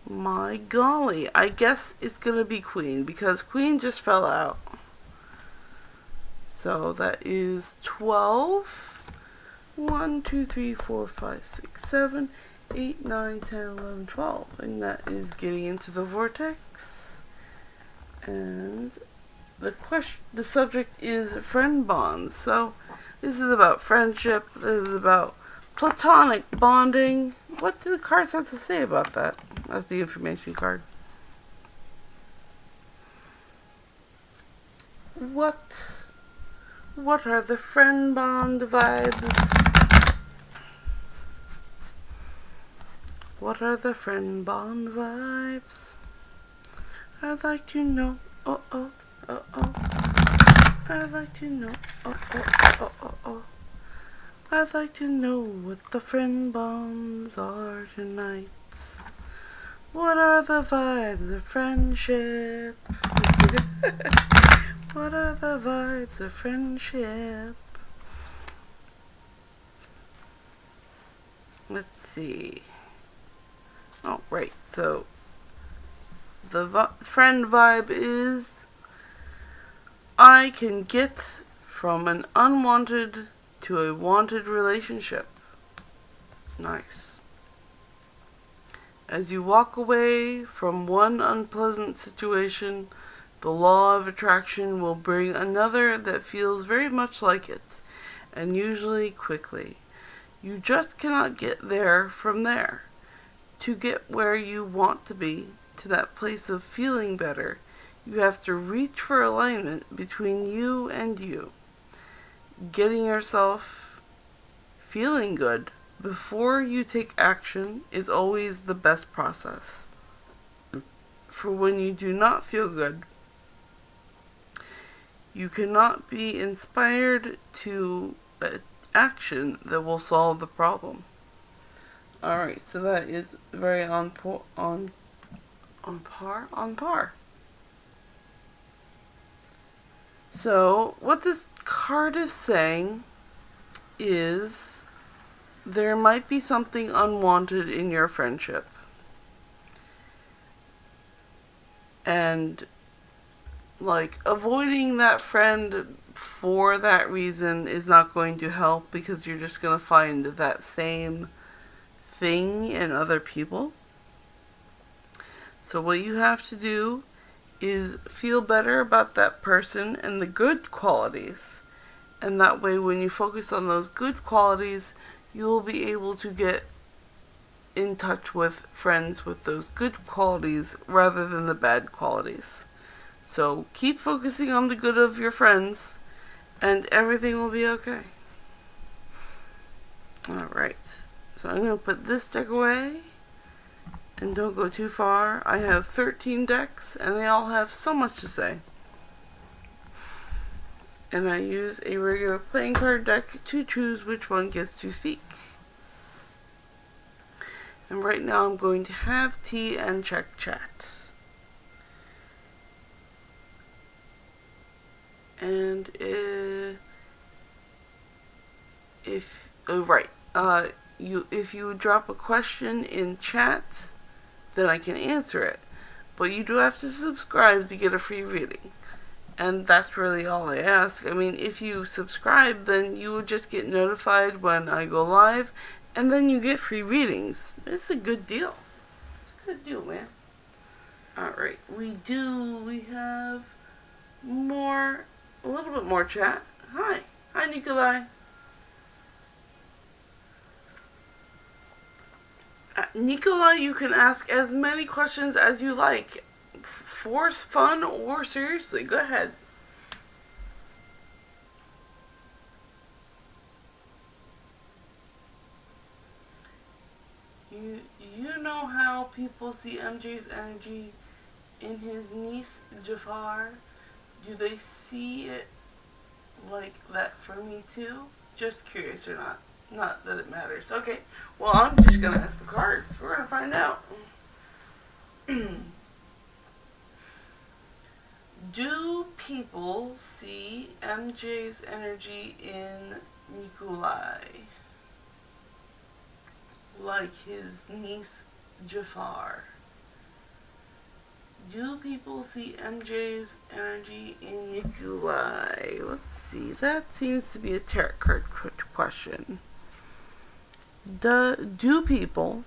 My golly, I guess it's going to be Queen because Queen just fell out. So that is 12. 1, 2, 3, 4, 5, 6, 7, 8, 9, 10, 11, 12. And that is getting into the vortex. And the subject is friend bonds. So this is about friendship. This is about platonic bonding. What do the cards have to say about that? That's the information card. What are the friend bond vibes? What are the friend bond vibes? I'd like to know. Oh, oh, oh, oh. I'd like to know. Oh, oh, oh, oh, oh. I'd like to know what the friend bonds are tonight. What are the vibes of friendship? What are the vibes of friendship? Let's see. Oh, right. So, the friend vibe is I can get from an unwanted to a wanted relationship. Nice. As you walk away from one unpleasant situation, the law of attraction will bring another that feels very much like it, and usually quickly. You just cannot get there from there. To get where you want to be, to that place of feeling better, you have to reach for alignment between you and you. Getting yourself feeling good before you take action is always the best process. For when you do not feel good, you cannot be inspired to action that will solve the problem. Alright, so that is very on par. So, what this card is saying is there might be something unwanted in your friendship. And, like, avoiding that friend for that reason is not going to help, because you're just going to find that same thing in other people. So what you have to do is feel better about that person and the good qualities. And that way, when you focus on those good qualities, you will be able to get in touch with friends with those good qualities rather than the bad qualities. So keep focusing on the good of your friends, and everything will be okay. Alright, so I'm going to put this deck away, and don't go too far. I have 13 decks, and they all have so much to say. And I use a regular playing card deck to choose which one gets to speak. And right now I'm going to have tea and check chat. And if you would drop a question in chat, then I can answer it. But you do have to subscribe to get a free reading. And that's really all I ask. I mean, if you subscribe, then you will just get notified when I go live, and then you get free readings. It's a good deal. It's a good deal, man. Alright, we have a little bit more chat. Hi, Nikolai. Nikolai, you can ask as many questions as you like. For fun or seriously, go ahead. You know how people see MJ's energy in his niece Jafar? Do they see it like that for me too? Just curious or not. Not that it matters. Okay, well, I'm just gonna ask the cards. We're gonna find out. Do people see MJ's energy in Nikolai like his niece Jafar? Do people see MJ's energy in Nikolai? Let's see. That seems to be a tarot card question. Do people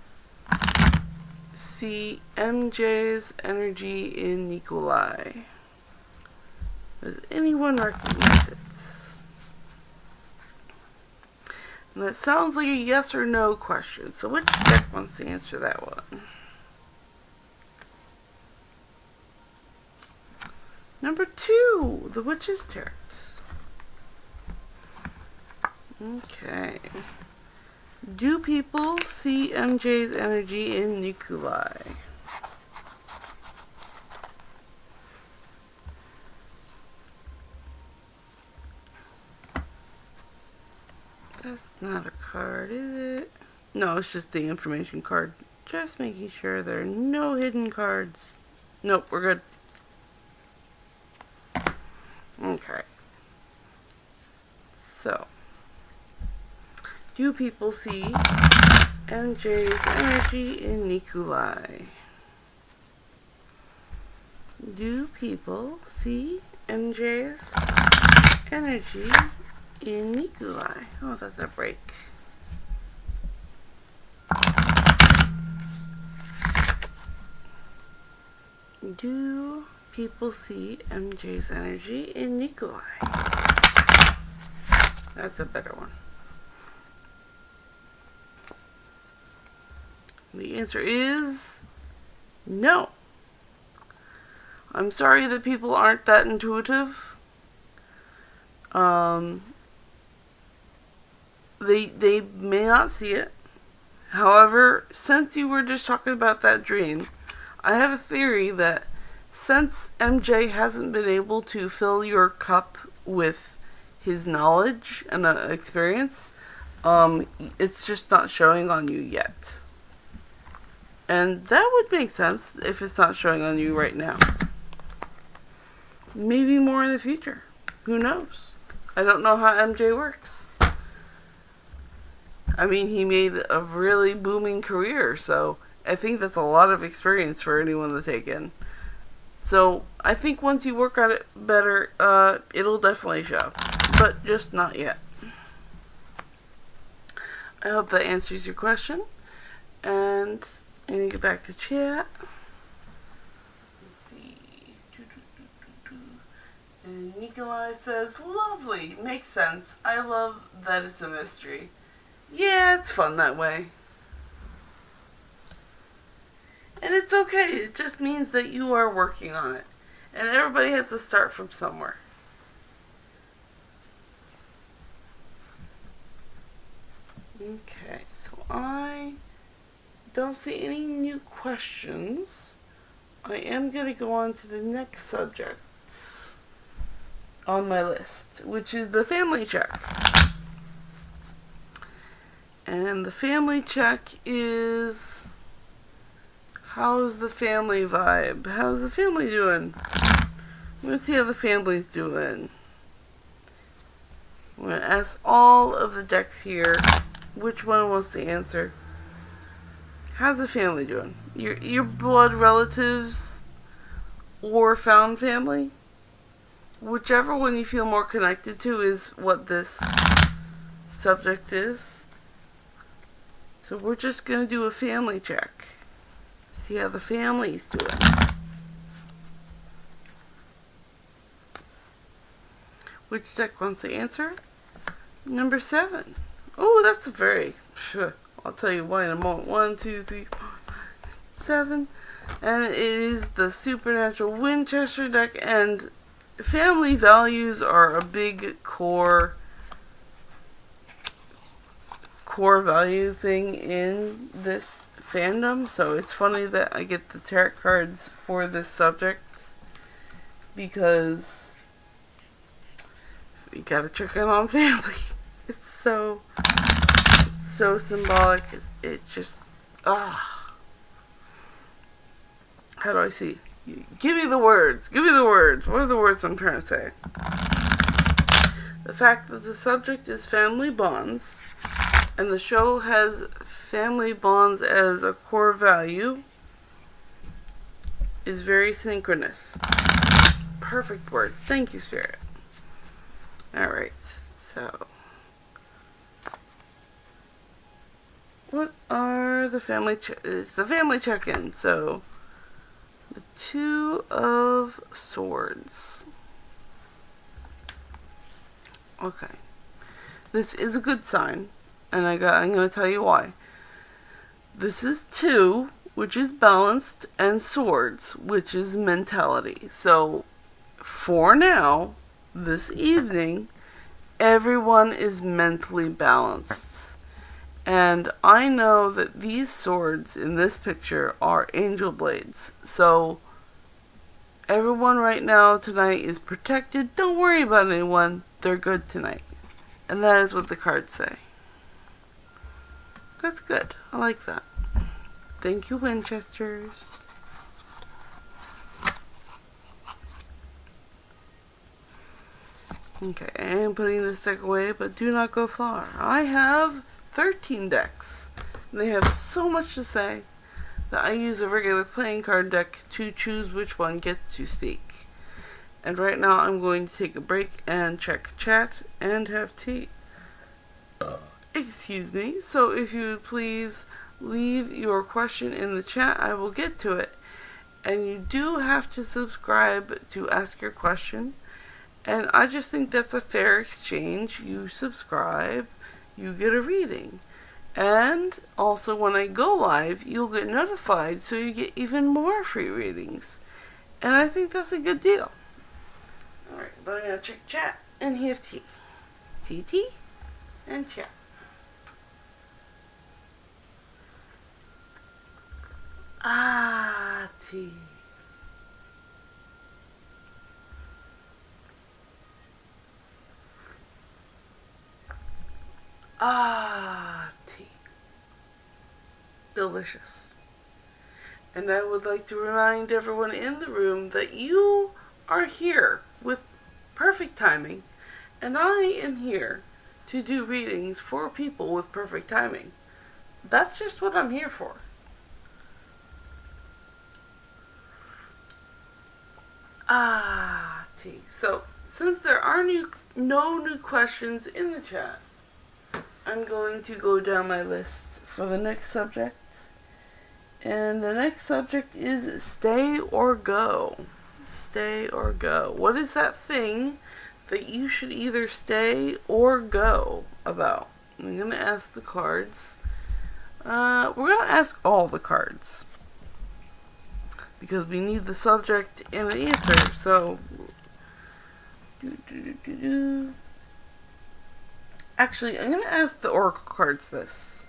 see MJ's energy in Nikolai? Does anyone recognize it? And that sounds like a yes or no question. So which deck wants to answer that one? Number 2, the Witch's Tarot. Okay. Do people see MJ's energy in Nikolai? That's not a card, is it? No, it's just the information card. Just making sure there are no hidden cards. Nope, we're good. Okay. So, do people see MJ's energy in Nikolai? Do people see MJ's energy in Nikolai? Oh, that's a break. Do people see MJ's energy in Nikolai? That's a better one. The answer is no. I'm sorry that people aren't that intuitive. They may not see it. However, since you were just talking about that dream, I have a theory that since MJ hasn't been able to fill your cup with his knowledge and experience, it's just not showing on you yet. And that would make sense if it's not showing on you right now. Maybe more in the future. Who knows? I don't know how MJ works. I mean, he made a really booming career, so I think that's a lot of experience for anyone to take in. So I think once you work on it better, it'll definitely show. But just not yet. I hope that answers your question. And I'm going to get back to chat. Let's see. And Nikolai says, lovely, makes sense. I love that it's a mystery. Yeah, it's fun that way. And it's okay. It just means that you are working on it. And everybody has to start from somewhere. Okay, so I don't see any new questions. I am going to go on to the next subject on my list, which is the family check. And the family check is, how's the family vibe? How's the family doing? I'm going to see how the family's doing. I'm going to ask all of the decks here which one wants to answer. How's the family doing? Your blood relatives or found family? Whichever one you feel more connected to is what this subject is. So we're just going to do a family check. See how the family's doing. Which deck wants to answer? Number 7. Oh, that's a very... I'll tell you why in a moment. 1, 2, 3, 4, 5, 7. And it is the Supernatural Winchester deck. And family values are a big core value thing in this fandom. So it's funny that I get the tarot cards for this subject, because we gotta check in on family. It's so symbolic. It's just, how do I see? Give me the words. Give me the words. What are the words I'm trying to say? The fact that the subject is family bonds, and the show has family bonds as a core value, is very synchronous. Perfect words. Thank you, Spirit. Alright, so what are the family it's the family check-in. So the 2 of Swords. Okay. This is a good sign, and I'm going to tell you why. This is 2, which is balanced, and Swords, which is mentality. So for now, this evening, everyone is mentally balanced. And I know that these swords in this picture are angel blades. So everyone right now tonight is protected. Don't worry about anyone. They're good tonight. And that is what the cards say. That's good. I like that. Thank you, Winchesters. Okay, I am putting this deck away, but do not go far. I have 13 decks. They have so much to say that I use a regular playing card deck to choose which one gets to speak. And right now I'm going to take a break and check chat and have tea. Excuse me. So if you would please leave your question in the chat, I will get to it. And you do have to subscribe to ask your question. And I just think that's a fair exchange. You subscribe, you get a reading. And also when I go live, you'll get notified, so you get even more free readings. And I think that's a good deal. Alright, but I'm going to check chat and have tea. Tea and chat. Tea. Tea. Delicious. And I would like to remind everyone in the room that you are here with perfect timing, and I am here to do readings for people with perfect timing. That's just what I'm here for. T. So, since there are no new questions in the chat, I'm going to go down my list for the next subject. And the next subject is stay or go. Stay or go. What is that thing that you should either stay or go about? I'm going to ask the cards. We're going to ask all the cards, because we need the subject and an answer. So, actually, I'm going to ask the oracle cards this.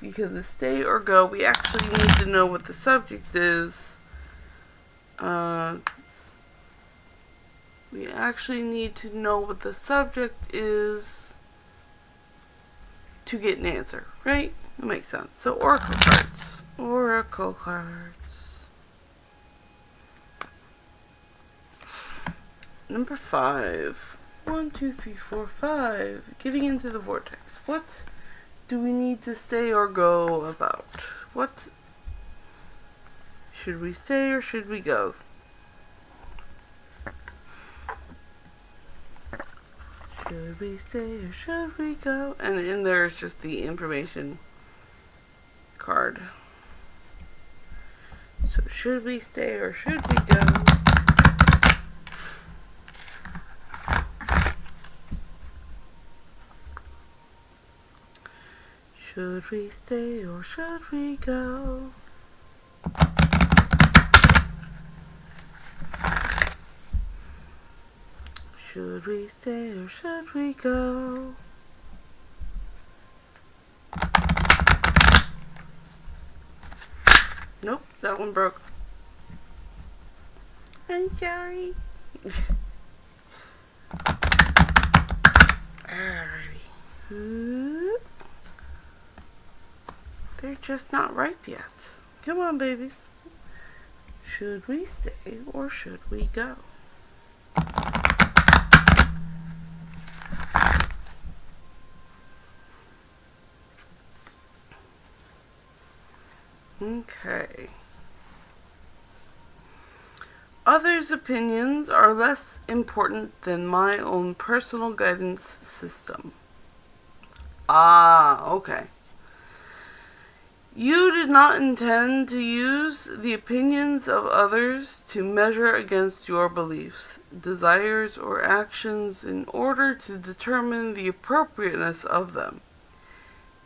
Because the stay or go, we actually need to know what the subject is. We actually need to know what the subject is to get an answer, right? That makes sense. So, oracle cards. Oracle cards. Number 5. 1, 2, 3, 4, 5. Getting into the vortex. What do we need to stay or go about? What should we stay or should we go? Should we stay or should we go? And in there is just the information card. So should we stay or should we go? Should we stay or should we go? Should we stay or should we go? Nope, that one broke. I'm sorry. Alrighty. They're just not ripe yet. Come on, babies. Should we stay or should we go? Okay. Others' opinions are less important than my own personal guidance system. Okay. You did not intend to use the opinions of others to measure against your beliefs, desires, or actions in order to determine the appropriateness of them.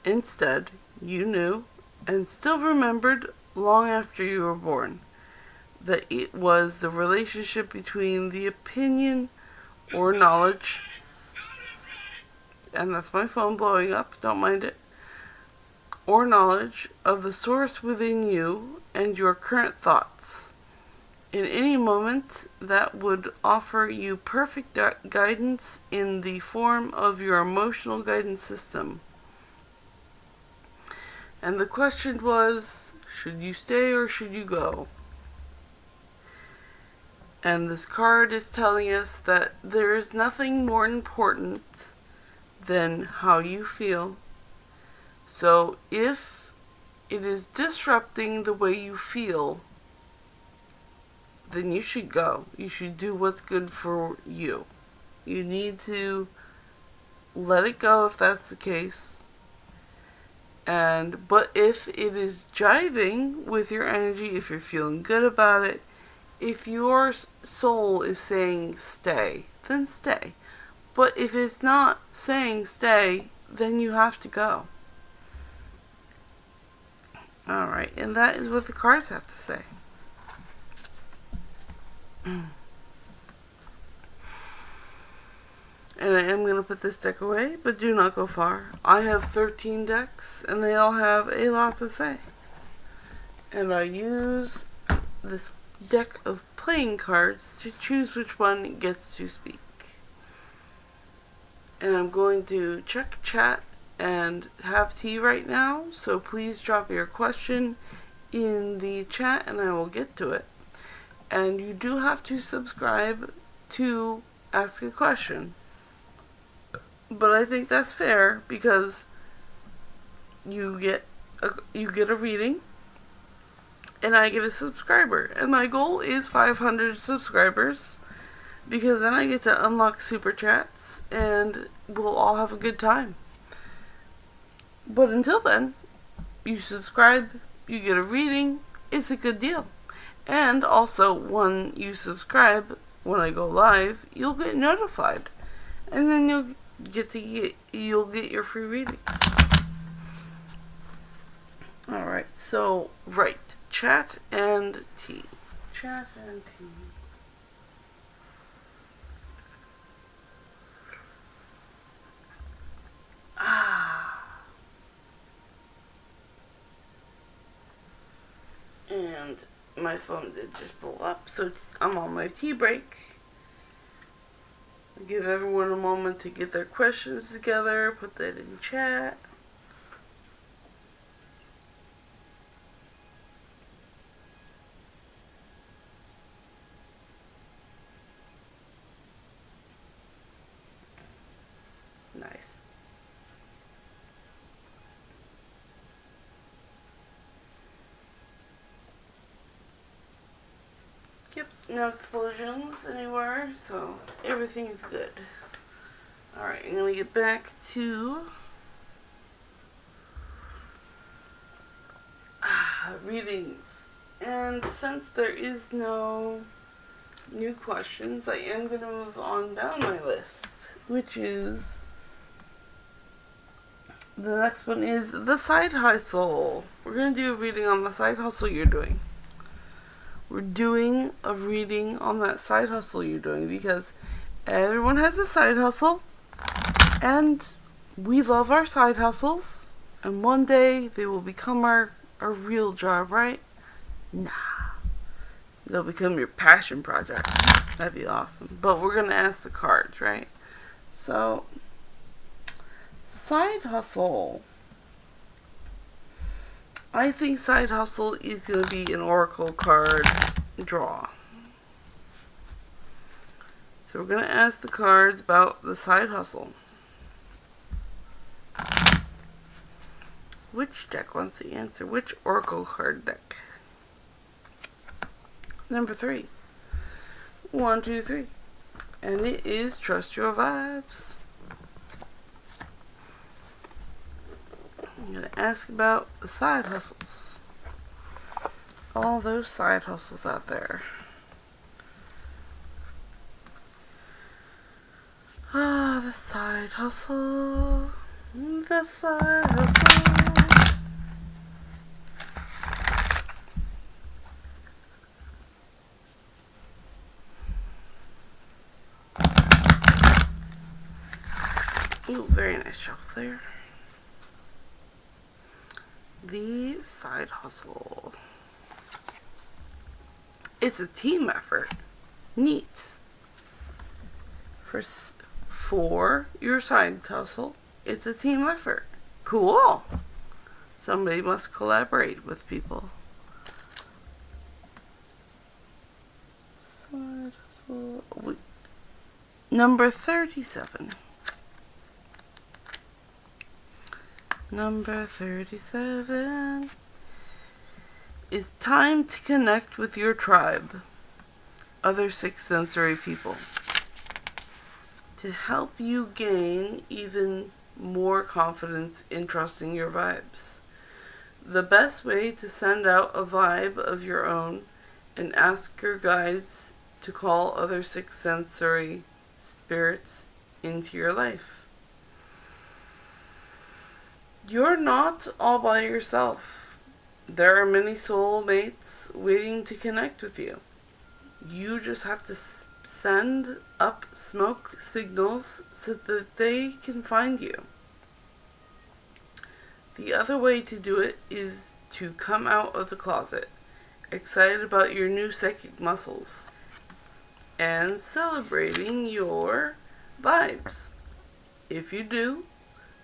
Instead, you knew, and still remembered long after you were born, that it was the relationship between the opinion or knowledge, and that's my phone blowing up, don't mind it, or knowledge of the source within you and your current thoughts. In any moment that would offer you perfect guidance in the form of your emotional guidance system. And the question was, should you stay or should you go? And this card is telling us that there is nothing more important than how you feel. So if it is disrupting the way you feel, then you should go. You should do what's good for you. You need to let it go if that's the case. But if it is jiving with your energy, if you're feeling good about it, if your soul is saying stay, then stay. But if it's not saying stay, then you have to go. Alright, and that is what the cards have to say. And I am going to put this deck away, but do not go far. I have 13 decks, and they all have a lot to say. And I use this deck of playing cards to choose which one gets to speak. And I'm going to check chat and have tea right now, so please drop your question in the chat and I will get to it. And you do have to subscribe to ask a question. But I think that's fair because you get a reading and I get a subscriber. And my goal is 500 subscribers, because then I get to unlock super chats and we'll all have a good time. But until then, you subscribe, you get a reading, it's a good deal. And also, when you subscribe, when I go live, you'll get notified. And then you'll get your free readings. Alright, so, right. Chat and tea. Chat and tea. And my phone did just blow up, so I'm on my tea break. Give everyone a moment to get their questions together, put that in chat. Nice. Yep, no explosions anywhere, so everything is good. Alright, I'm gonna get back to readings. And since there is no new questions, I am gonna move on down my list, which is the next one is the side hustle. We're gonna do a reading on the side hustle you're doing. We're doing a reading on that side hustle you're doing, because everyone has a side hustle and we love our side hustles, and one day they will become our real job, right? Nah. They'll become your passion project. That'd be awesome. But we're going to ask the cards, right? So, side hustle. I think side hustle is going to be an oracle card draw. So we're going to ask the cards about the side hustle. Which deck wants the answer? Which oracle card deck? Number 3. 1, 2, 3. And it is Trust Your Vibes. I'm going to ask about the side hustles. All those side hustles out there. Ah, the side hustle. The side hustle. Ooh, very nice shuffle there. The side hustle. It's a team effort. Neat. For your side hustle, it's a team effort. Cool. Somebody must collaborate with people. Side hustle. Number 37. Number 37 is time to connect with your tribe, other sixth sensory people, to help you gain even more confidence in trusting your vibes. The best way to send out a vibe of your own and ask your guides to call other sixth sensory spirits into your life. You're not all by yourself. There are many soulmates waiting to connect with you. You just have to send up smoke signals so that they can find you. The other way to do it is to come out of the closet, excited about your new psychic muscles, and celebrating your vibes. If you do,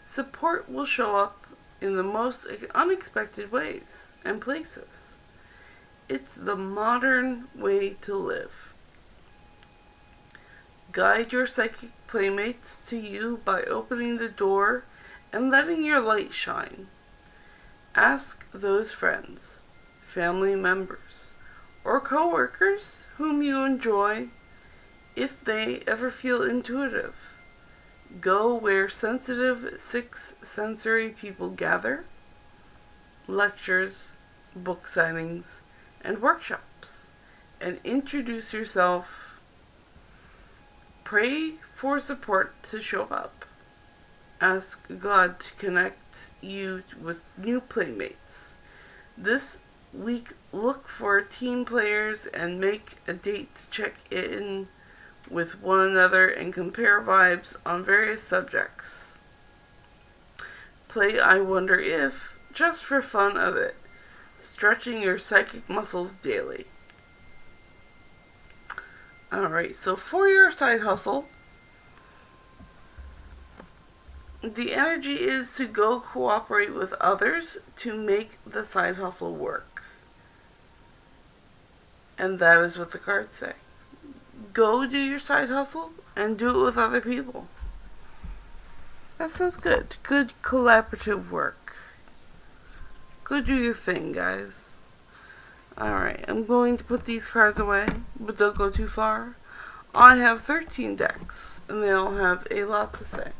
support will show up in the most unexpected ways and places. It's the modern way to live. Guide your psychic playmates to you by opening the door and letting your light shine. Ask those friends, family members, or coworkers whom you enjoy if they ever feel intuitive. Go where sensitive sixth sensory people gather, lectures, book signings, and workshops, and introduce yourself. Pray for support to show up. Ask God to connect you with new playmates. This week, look for team players and make a date to check in with one another and compare vibes on various subjects. Play I Wonder If, just for fun of it, stretching your psychic muscles daily. Alright, so for your side hustle, the energy is to go cooperate with others to make the side hustle work. And that is what the cards say. Go do your side hustle and do it with other people. That sounds good. Good collaborative work. Go do your thing, guys. Alright, I'm going to put these cards away, but don't go too far. I have 13 decks, and they all have a lot to say.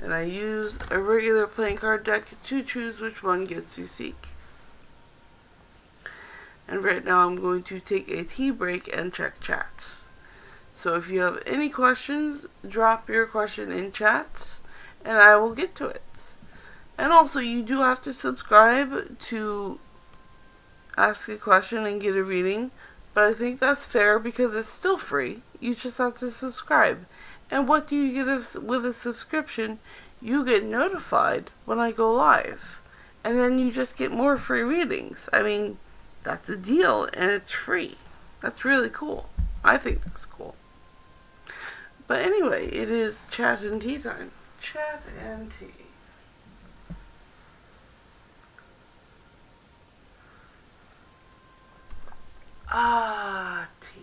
And I use a regular playing card deck to choose which one gets to speak. And right now I'm going to take a tea break and check chat. So if you have any questions, drop your question in chat, and I will get to it. And also, you do have to subscribe to ask a question and get a reading, but I think that's fair because it's still free. You just have to subscribe. And what do you get with a subscription? You get notified when I go live. And then you just get more free readings. I mean, that's a deal, and it's free. That's really cool. I think that's cool. But anyway, it is chat and tea time. Chat and tea. Ah, tea.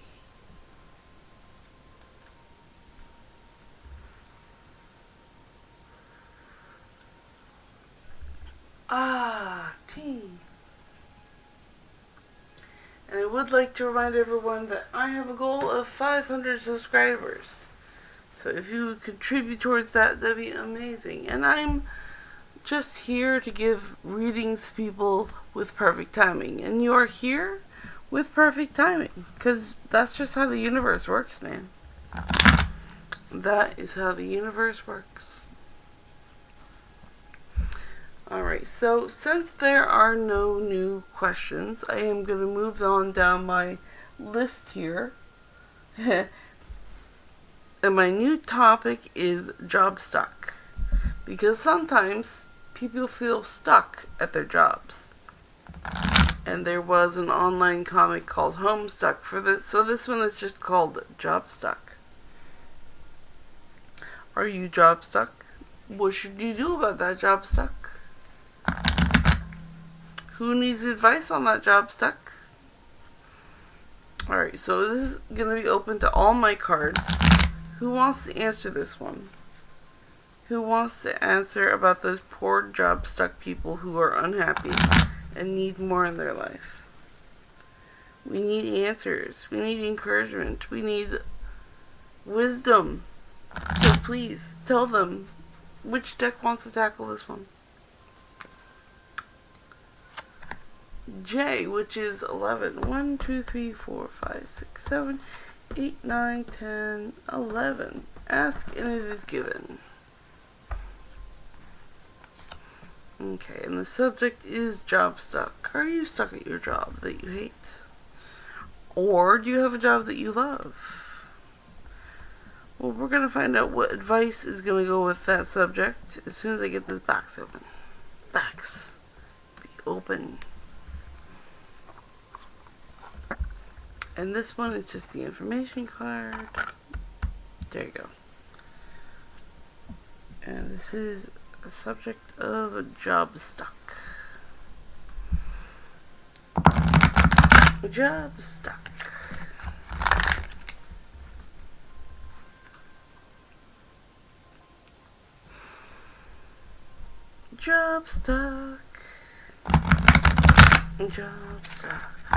Ah, tea. And I would like to remind everyone that I have a goal of 500 subscribers. So if you would contribute towards that, that'd be amazing. And I'm just here to give readings to people with perfect timing. And you are here with perfect timing. Because that's just how the universe works, man. That is how the universe works. Alright, so since there are no new questions, I am going to move on down my list here. And my new topic is job stuck. Because sometimes people feel stuck at their jobs. And there was an online comic called Homestuck for this, so this one is just called Job Stuck. Are you job stuck? What should you do about that job stuck? Who needs advice on that job stuck? Alright, so this is going to be open to all my cards. Who wants to answer this one? Who wants to answer about those poor job stuck people who are unhappy and need more in their life? We need answers. We need encouragement. We need wisdom. So please, tell them which deck wants to tackle this one. J, which is 11. 1, 2, 3, 4, 5, 6, 7, 8, 9, 10, 11. Ask and it is given. Okay, and the subject is job stuck. Are you stuck at your job that you hate? Or do you have a job that you love? Well, we're going to find out what advice is going to go with that subject as soon as I get this box open. Box. Be open. And this one is just the information card. There you go. And this is the subject of a job stuck. Job stuck. Job stuck. Job stuck.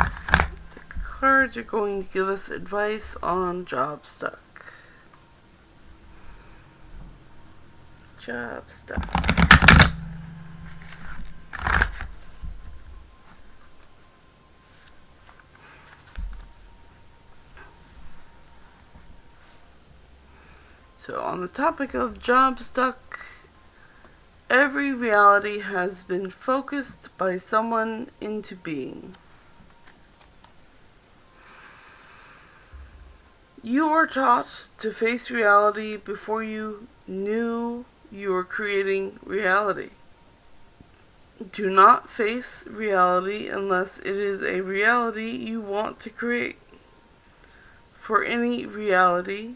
The cards are going to give us advice on job stuck. Job stuck. So on the topic of job stuck, every reality has been focused by someone into being. You were taught to face reality before you knew you were creating reality. Do not face reality unless it is a reality you want to create. For any reality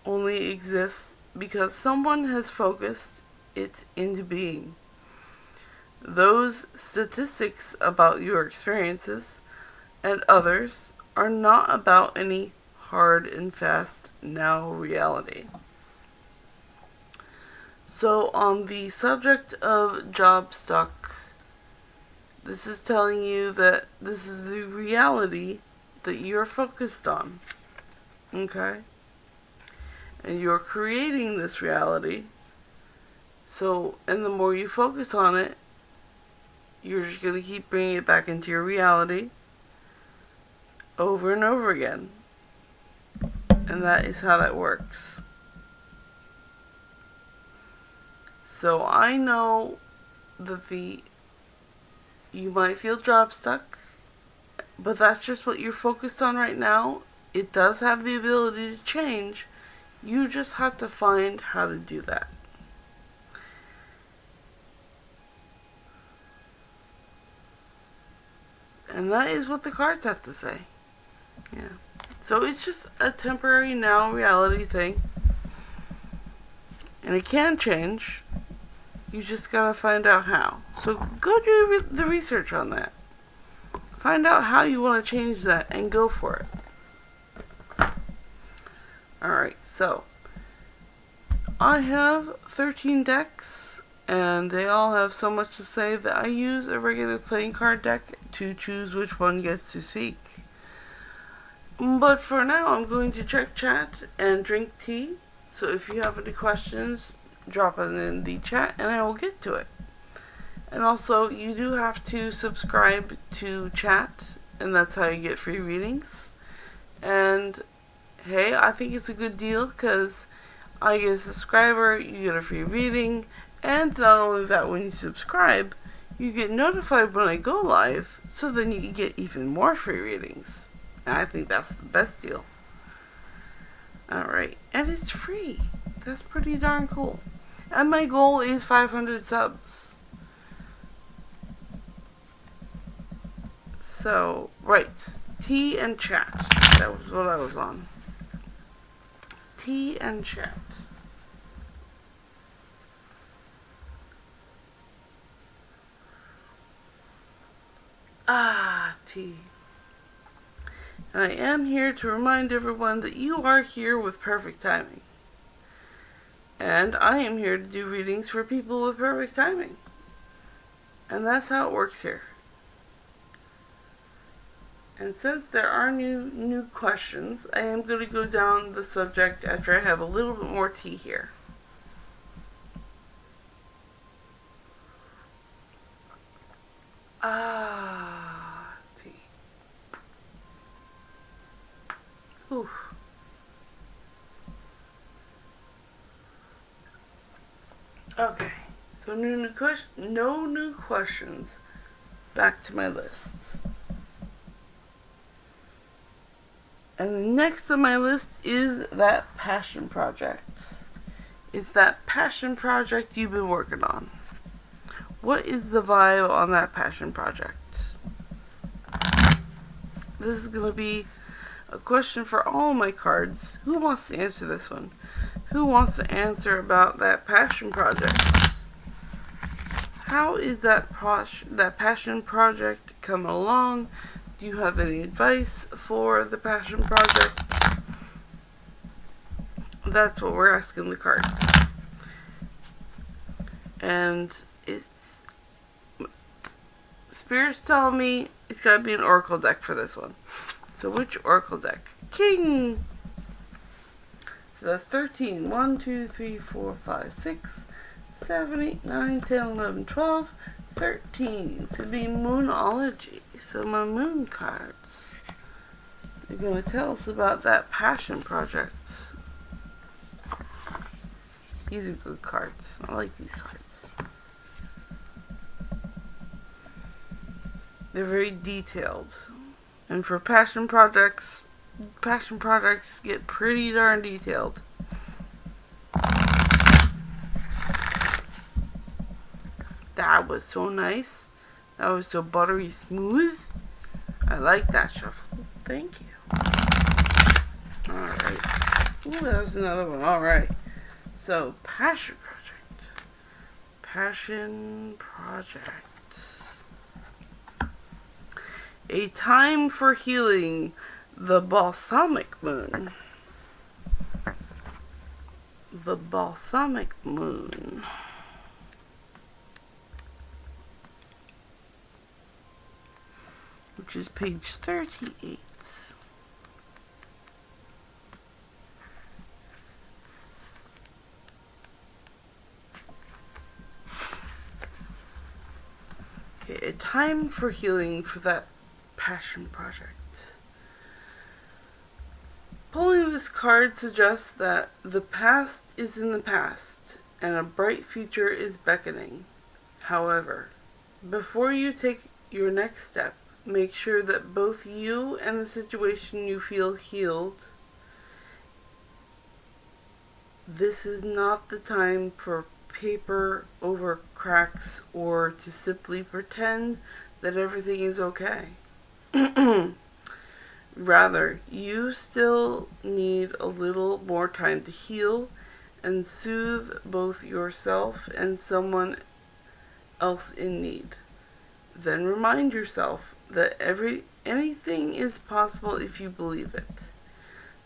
only exists because someone has focused it into being. Those statistics about your experiences and others are not about any hard and fast now reality. So on the subject of job stuck, this is telling you that this is the reality that you're focused on. Okay? And you're creating this reality. So, and the more you focus on it, you're just going to keep bringing it back into your reality over and over again. And that is how that works. So I know that you might feel job stuck, but that's just what you're focused on right now. It does have the ability to change. You just have to find how to do that. And that is what the cards have to say. Yeah. So it's just a temporary now reality thing. And it can change. You just gotta find out how. So go do the research on that. Find out how you want to change that and go for it. Alright, so I have 13 decks, and they all have so much to say that I use a regular playing card deck to choose which one gets to speak. But for now, I'm going to check chat and drink tea. So if you have any questions, drop it in the chat and I will get to it. And also, you do have to subscribe to chat, and that's how you get free readings. And hey, I think it's a good deal because I get a subscriber, you get a free reading, and not only that, when you subscribe, you get notified when I go live, so then you can get even more free readings. And I think that's the best deal. Alright, and it's free. That's pretty darn cool. And my goal is 500 subs. So, right, tea and chat. That was what I was on. Tea and chat. Tea. And I am here to remind everyone that you are here with perfect timing. And I am here to do readings for people with perfect timing. And that's how it works here. And since there are new questions, I am going to go down the subject after I have a little bit more tea here. Tea. Whew. Okay, so no new questions. Back to my lists. And next on my list is that passion project. It's that passion project you've been working on. What is the vibe on that passion project? This is going to be a question for all my cards. Who wants to answer this one? Who wants to answer about that passion project? How is that passion project coming along? Do you have any advice for the passion project? That's what we're asking the cards. And it's Spirit's telling me it's got to be an Oracle deck for this one. So which Oracle deck? King! So that's 13. 1, 2, 3, 4, 5, 6, 7, 8, 9, 10, 11, 12, 13. It's going to be Moonology. So my moon cards are going to tell us about that passion project. These are good cards. I like these cards. They're very detailed. And for passion projects get pretty darn detailed. That was so nice. That was so buttery smooth. I like that shuffle. Thank you. Alright. Ooh, that was another one. Alright. So, Passion Project. Passion Project. A time for healing the balsamic moon. The balsamic moon. Which is page 38. Okay, a time for healing for that passion project. Pulling this card suggests that the past is in the past and a bright future is beckoning. However, before you take your next step, make sure that both you and the situation you feel healed. This is not the time for paper over cracks or to simply pretend that everything is okay. Rather, you still need a little more time to heal and soothe both yourself and someone else in need. Then remind yourself that anything is possible if you believe it.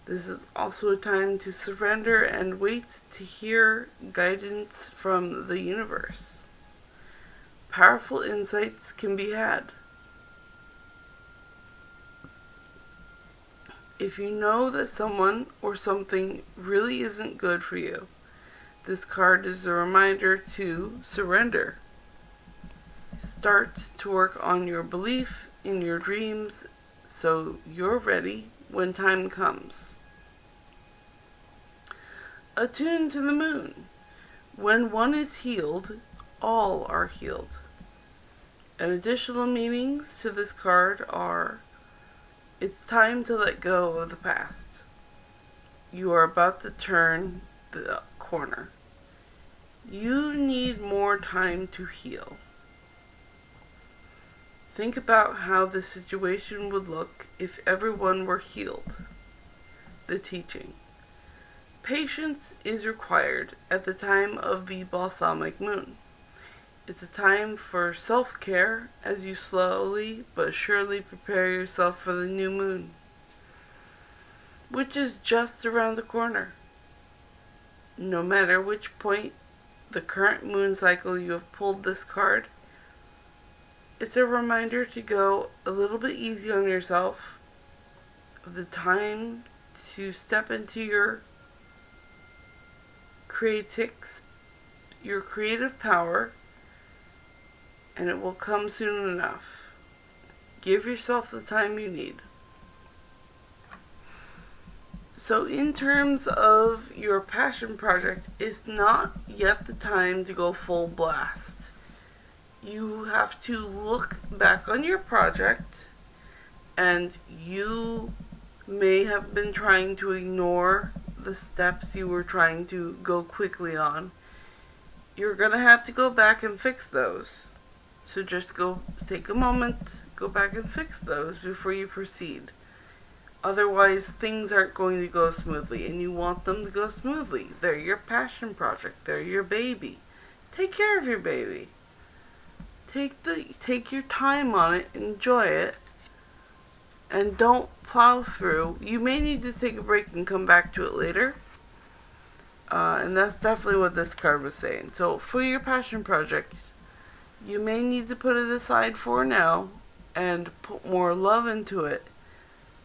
This is also a time to surrender and wait to hear guidance from the universe. Powerful insights can be had. If you know that someone or something really isn't good for you, this card is a reminder to surrender. Start to work on your belief in your dreams so you're ready when time comes. Attuned to the moon. When one is healed, all are healed. And additional meanings to this card are: it's time to let go of the past. You are about to turn the corner. You need more time to heal. Think about how the situation would look if everyone were healed. The teaching. Patience is required at the time of the balsamic moon. It's a time for self-care as you slowly but surely prepare yourself for the new moon, which is just around the corner. No matter which point the current moon cycle you have pulled this card, it's a reminder to go a little bit easy on yourself, of the time to step into your creative power, and it will come soon enough. Give yourself the time you need. So in terms of your passion project, it's not yet the time to go full blast. You have to look back on your project, and you may have been trying to ignore the steps you were trying to go quickly on. You're going to have to go back and fix those. So just take a moment, go back and fix those before you proceed. Otherwise, things aren't going to go smoothly, and you want them to go smoothly. They're your passion project. They're your baby. Take care of your baby. Take your time on it, enjoy it, and don't plow through. You may need to take a break and come back to it later. And that's definitely what this card was saying. So for your passion project, You may need to put it aside for now and put more love into it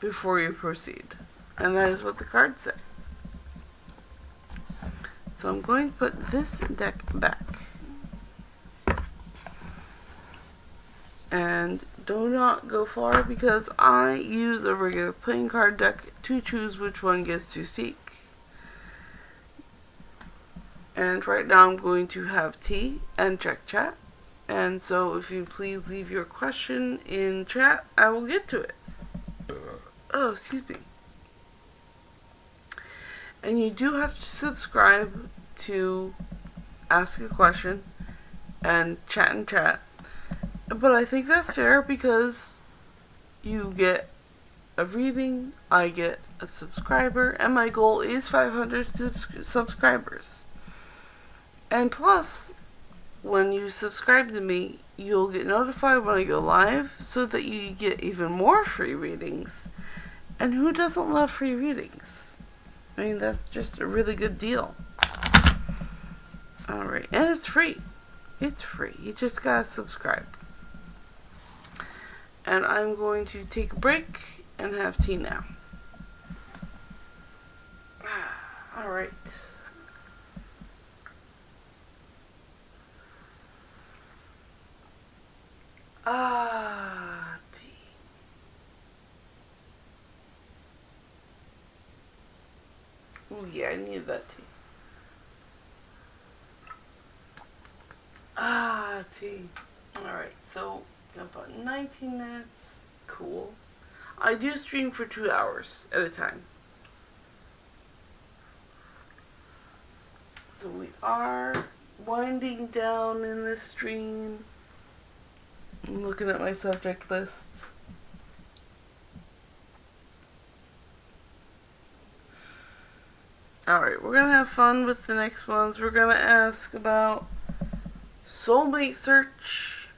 before you proceed. And that is what the cards say. So I'm going to put this deck back. And do not go far because I use a regular playing card deck to choose which one gets to speak. And right now I'm going to have tea and check chat. And so if you please leave your question in chat, I will get to it. Oh, excuse me. And you do have to subscribe to ask a question and chat. But I think that's fair because you get a reading, I get a subscriber, and my goal is 500 subscribers. And plus, when you subscribe to me, you'll get notified when I go live so that you get even more free readings. And who doesn't love free readings? I mean, that's just a really good deal. Alright, and it's free. It's free. You just gotta subscribe. And I'm going to take a break and have tea now. Alright. Tea. Oh yeah, I need that tea. Tea. Alright, so about 19 minutes. Cool. I do stream for 2 hours at a time. So we are winding down in this stream. I'm looking at my subject list. Alright, we're gonna have fun with the next ones. We're gonna ask about soulmate search.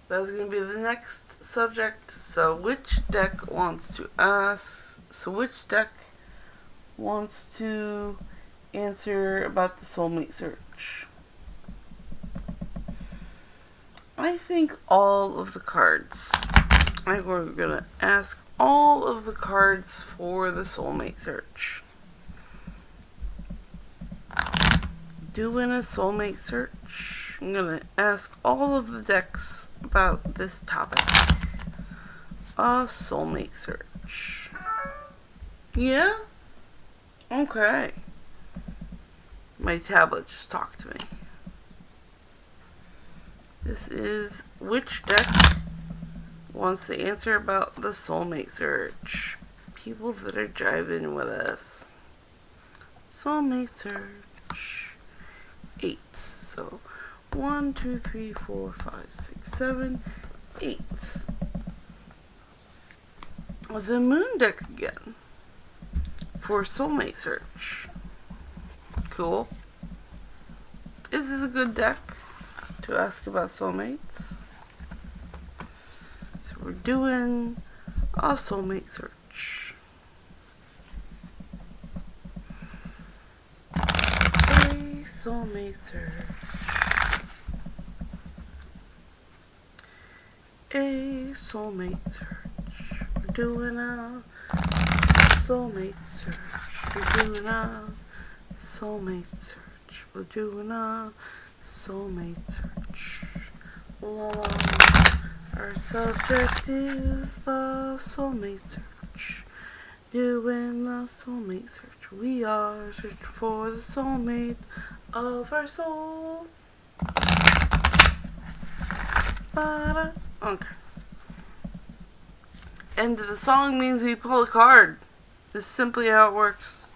That's gonna be the next subject. So which deck wants to answer about the soulmate search? I think all of the cards. We're gonna ask all of the cards for the soulmate search. Doing a soulmate search. I'm gonna ask all of the decks about this topic. A soulmate search. Yeah? Okay. My tablet just talked to me. This is which deck wants to answer about the soulmate search. People that are jiving with us. Soulmate search. 8. So 1, 2, 3, 4, 5, 6, 7, 8. The moon deck again for soulmate search. Cool. This is a good deck to ask about soulmates. So we're doing a soulmate search. A soulmate search. A soulmate search. We're doing a soulmate search. We're doing a soulmate search. We're doing a soulmate search. La la. Our subject is the soulmate search. Doing the soulmate search. We are searching for the soulmate of our soul. Ba-da. Okay. End of the song means we pull a card. This is simply how it works.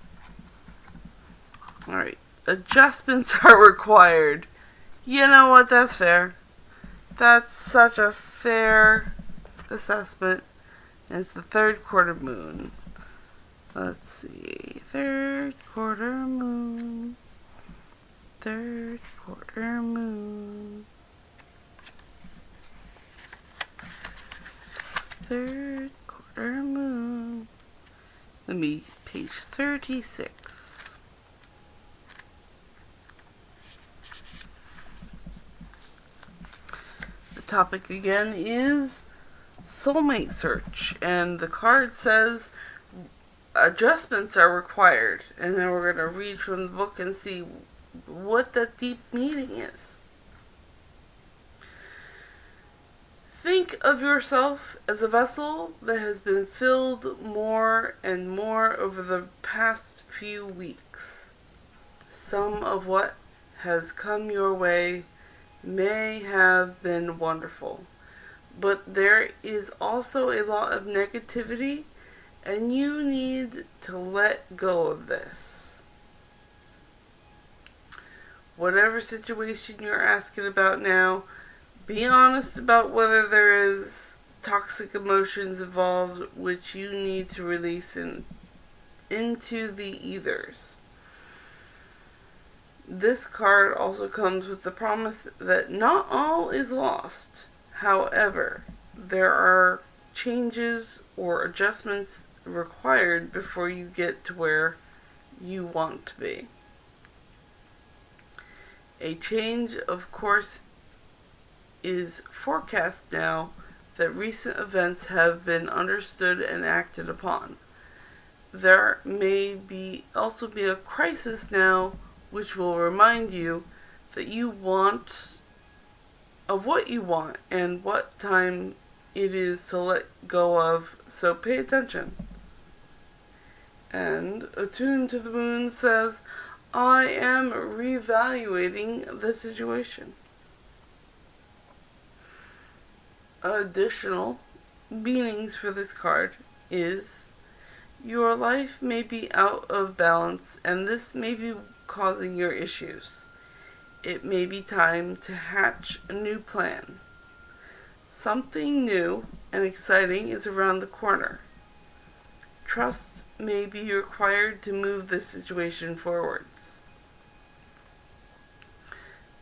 Alright. Adjustments are required. You know what? That's fair. That's such a fair assessment. And it's the third quarter moon. Let's see. Third quarter moon. Third quarter moon. Third quarter moon. Let me page 36. topic again is soulmate search. And the card says adjustments are required. And then we're going to read from the book and see what that deep meaning is. Think of yourself as a vessel that has been filled more and more over the past few weeks. Some of what has come your way may have been wonderful, but there is also a lot of negativity, and you need to let go of this. Whatever situation you're asking about now, be honest about whether there is toxic emotions involved which you need to release into the ethers. This card also comes with the promise that not all is lost. However, there are changes or adjustments required before you get to where you want to be. A change, of course, is forecast now that recent events have been understood and acted upon. There may also be a crisis now which will remind you that you want of what you want and what time it is to let go of, so pay attention. And Attuned to the Moon says, I am reevaluating the situation. Additional meanings for this card is your life may be out of balance and this may be causing your issues. It may be time to hatch a new plan. Something new and exciting is around the corner. Trust may be required to move this situation forwards.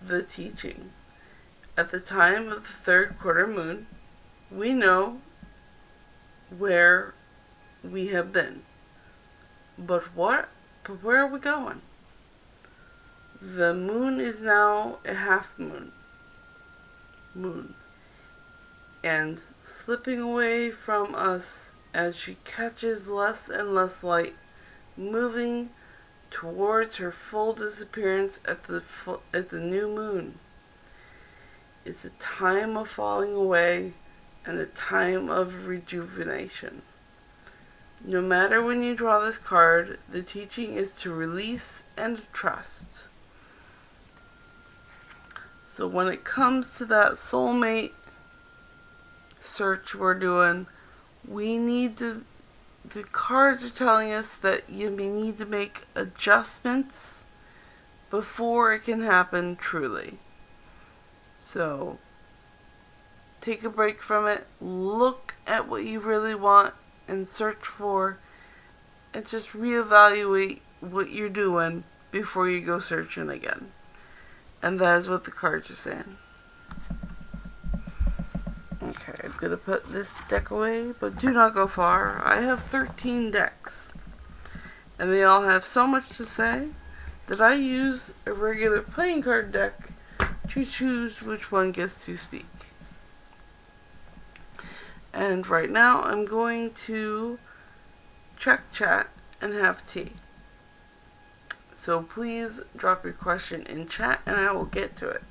The teaching. At the time of the third quarter moon, we know where we have been. But where are we going? The moon is now a half moon. And slipping away from us as she catches less and less light, moving towards her full disappearance at the new moon. It's a time of falling away and a time of rejuvenation. No matter when you draw this card, the teaching is to release and trust. So when it comes to that soulmate search we're doing, the cards are telling us that you need to make adjustments before it can happen truly. So, take a break from it, look at what you really want and search for, and just reevaluate what you're doing before you go searching again. And that is what the cards are saying. Okay, I'm going to put this deck away, but do not go far. I have 13 decks, and they all have so much to say that I use a regular playing card deck to choose which one gets to speak. And right now I'm going to check chat and have tea. So please drop your question in chat and I will get to it.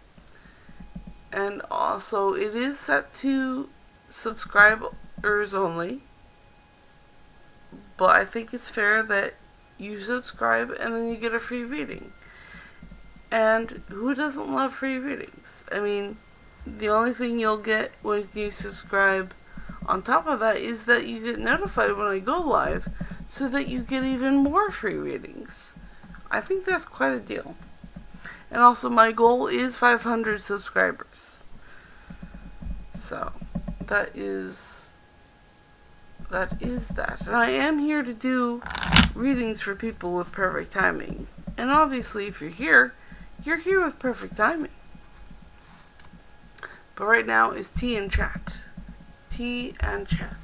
And also it is set to subscribers only, but I think it's fair that you subscribe and then you get a free reading. And who doesn't love free readings? I mean, the only thing you'll get when you subscribe on top of that is that you get notified when I go live, so that you get even more free readings. I think that's quite a deal. And also my goal is 500 subscribers. So, that is that. And I am here to do readings for people with perfect timing. And obviously, if you're here with perfect timing. But right now is tea and chat. Tea and chat.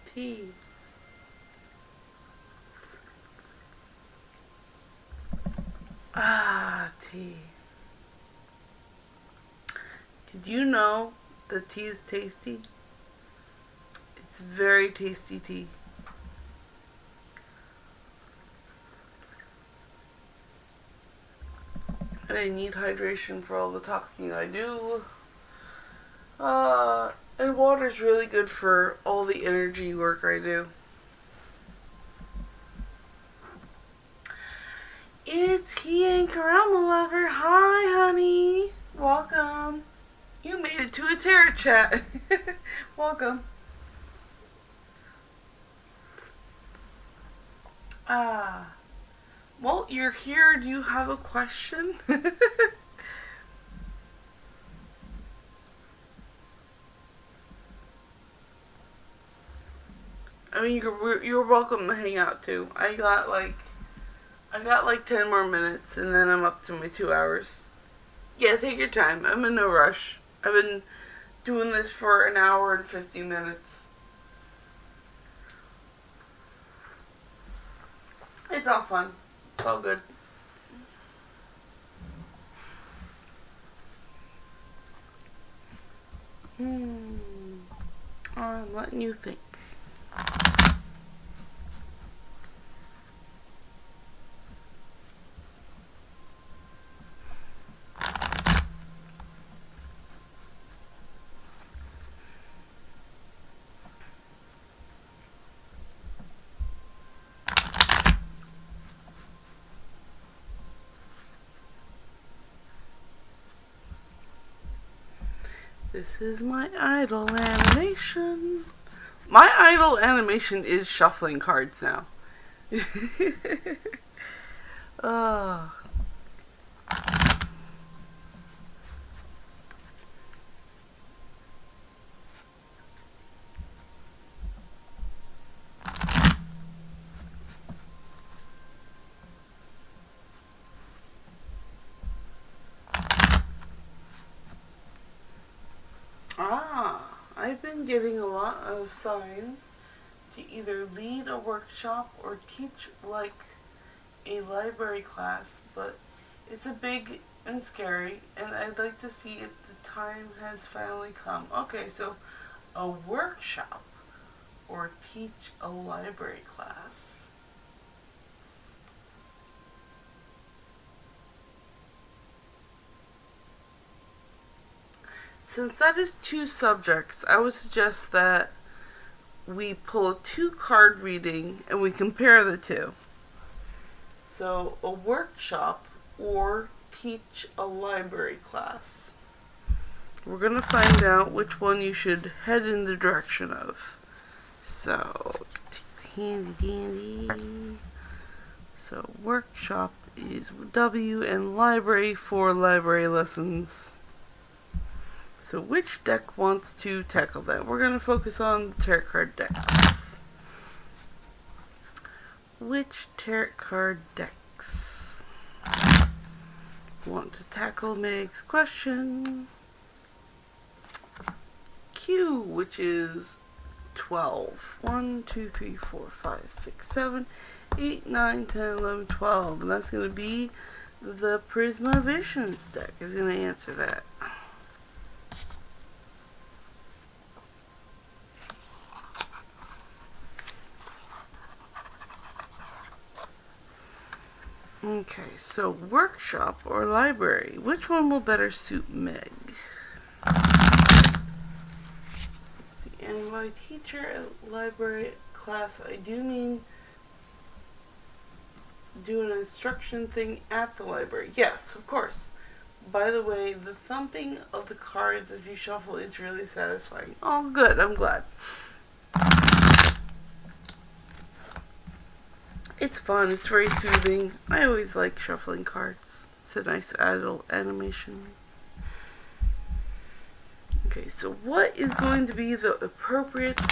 Tea. Did you know that tea is tasty? It's very tasty tea. And I need hydration for all the talking I do. And water's really good for all the energy work I do. It's He and Caramel Lover. Hi, honey. Welcome. You made it to a Terra chat. Welcome. Well, you're here. Do you have a question? I mean, you're welcome to hang out too. I got like 10 more minutes, and then I'm up to my 2 hours. Yeah, take your time. I'm in no rush. I've been doing this for an hour and 50 minutes. It's all fun. It's all good. I'm letting you think. This is my idle animation. My idle animation is shuffling cards now. Oh. I've been getting a lot of signs to either lead a workshop or teach like a library class, but it's a big and scary, and I'd like to see if the time has finally come. Okay, so a workshop or teach a library class. Since that is 2 subjects, I would suggest that we pull a 2-card reading and we compare the 2. So, a workshop or teach a library class. We're going to find out which one you should head in the direction of. So, take the handy dandy. So, workshop is W and library for library lessons. So which deck wants to tackle that? We're going to focus on the tarot card decks. Which tarot card decks want to tackle Meg's question? Q, which is 12. 1, 2, 3, 4, 5, 6, 7, 8, 9, 10, 11, 12. And that's going to be the Prisma Visions deck is going to answer that. Okay, so workshop or library, which one will better suit Meg? Let's see, and by teacher at library class, I do mean do an instruction thing at the library. Yes, of course. By the way, the thumping of the cards as you shuffle is really satisfying. Oh, good, I'm glad. It's fun, it's very soothing. I always like shuffling cards. It's a nice adult animation. Okay, so what is going to be the appropriate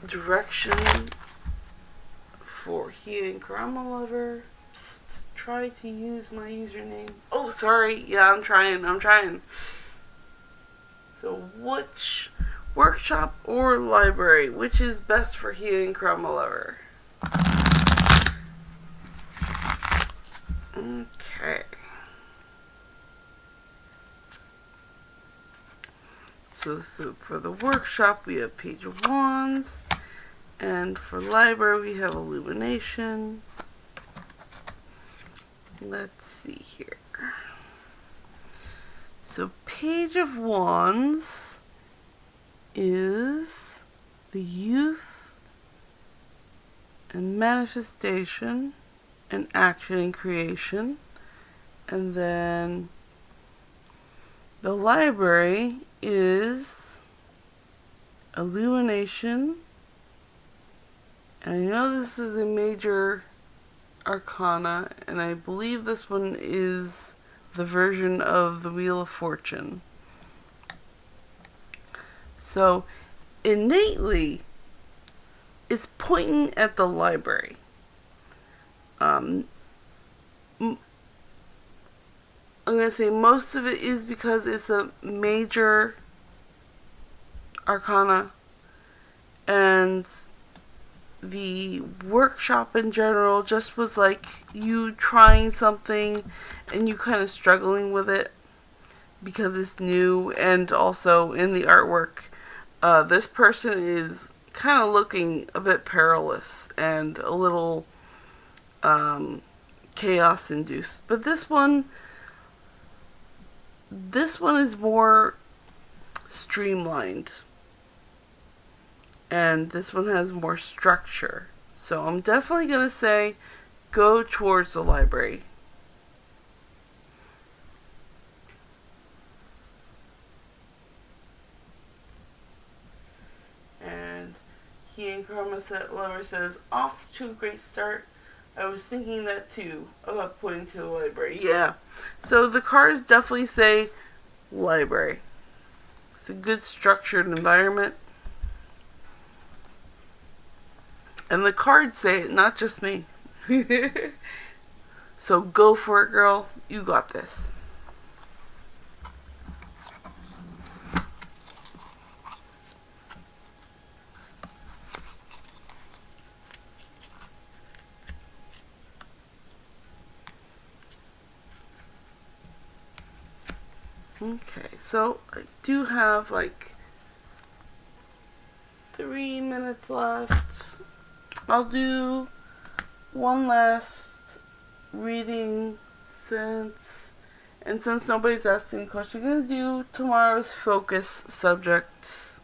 direction for He and Caramel Lover? Psst, try to use my username. Oh, sorry. Yeah, I'm trying. So which workshop or library? Which is best for He and Caramel Lover? Okay. So for the workshop, we have Page of Wands. And for library, we have Illumination. Let's see here. So Page of Wands is the youth and manifestation and action and creation. And then the library is Illumination. And I know this is a major arcana, and I believe this one is the version of the Wheel of Fortune. So innately, it's pointing at the library. I'm going to say most of it is because it's a major arcana, and the workshop in general just was like you trying something and you kind of struggling with it because it's new. And also in the artwork, this person is kind of looking a bit perilous and a little chaos induced. But this one is more streamlined. And this one has more structure. So I'm definitely going to say go towards the library. And he and Karma Lover says, off to a great start. I was thinking that too, about pointing to the library. Yeah. So the cards definitely say library. It's a good structured environment. And the cards say it, not just me. So go for it, girl. You got this. Okay, so I do have like 3 minutes left. I'll do one last reading since nobody's asking a question. I'm going to do tomorrow's focus subject.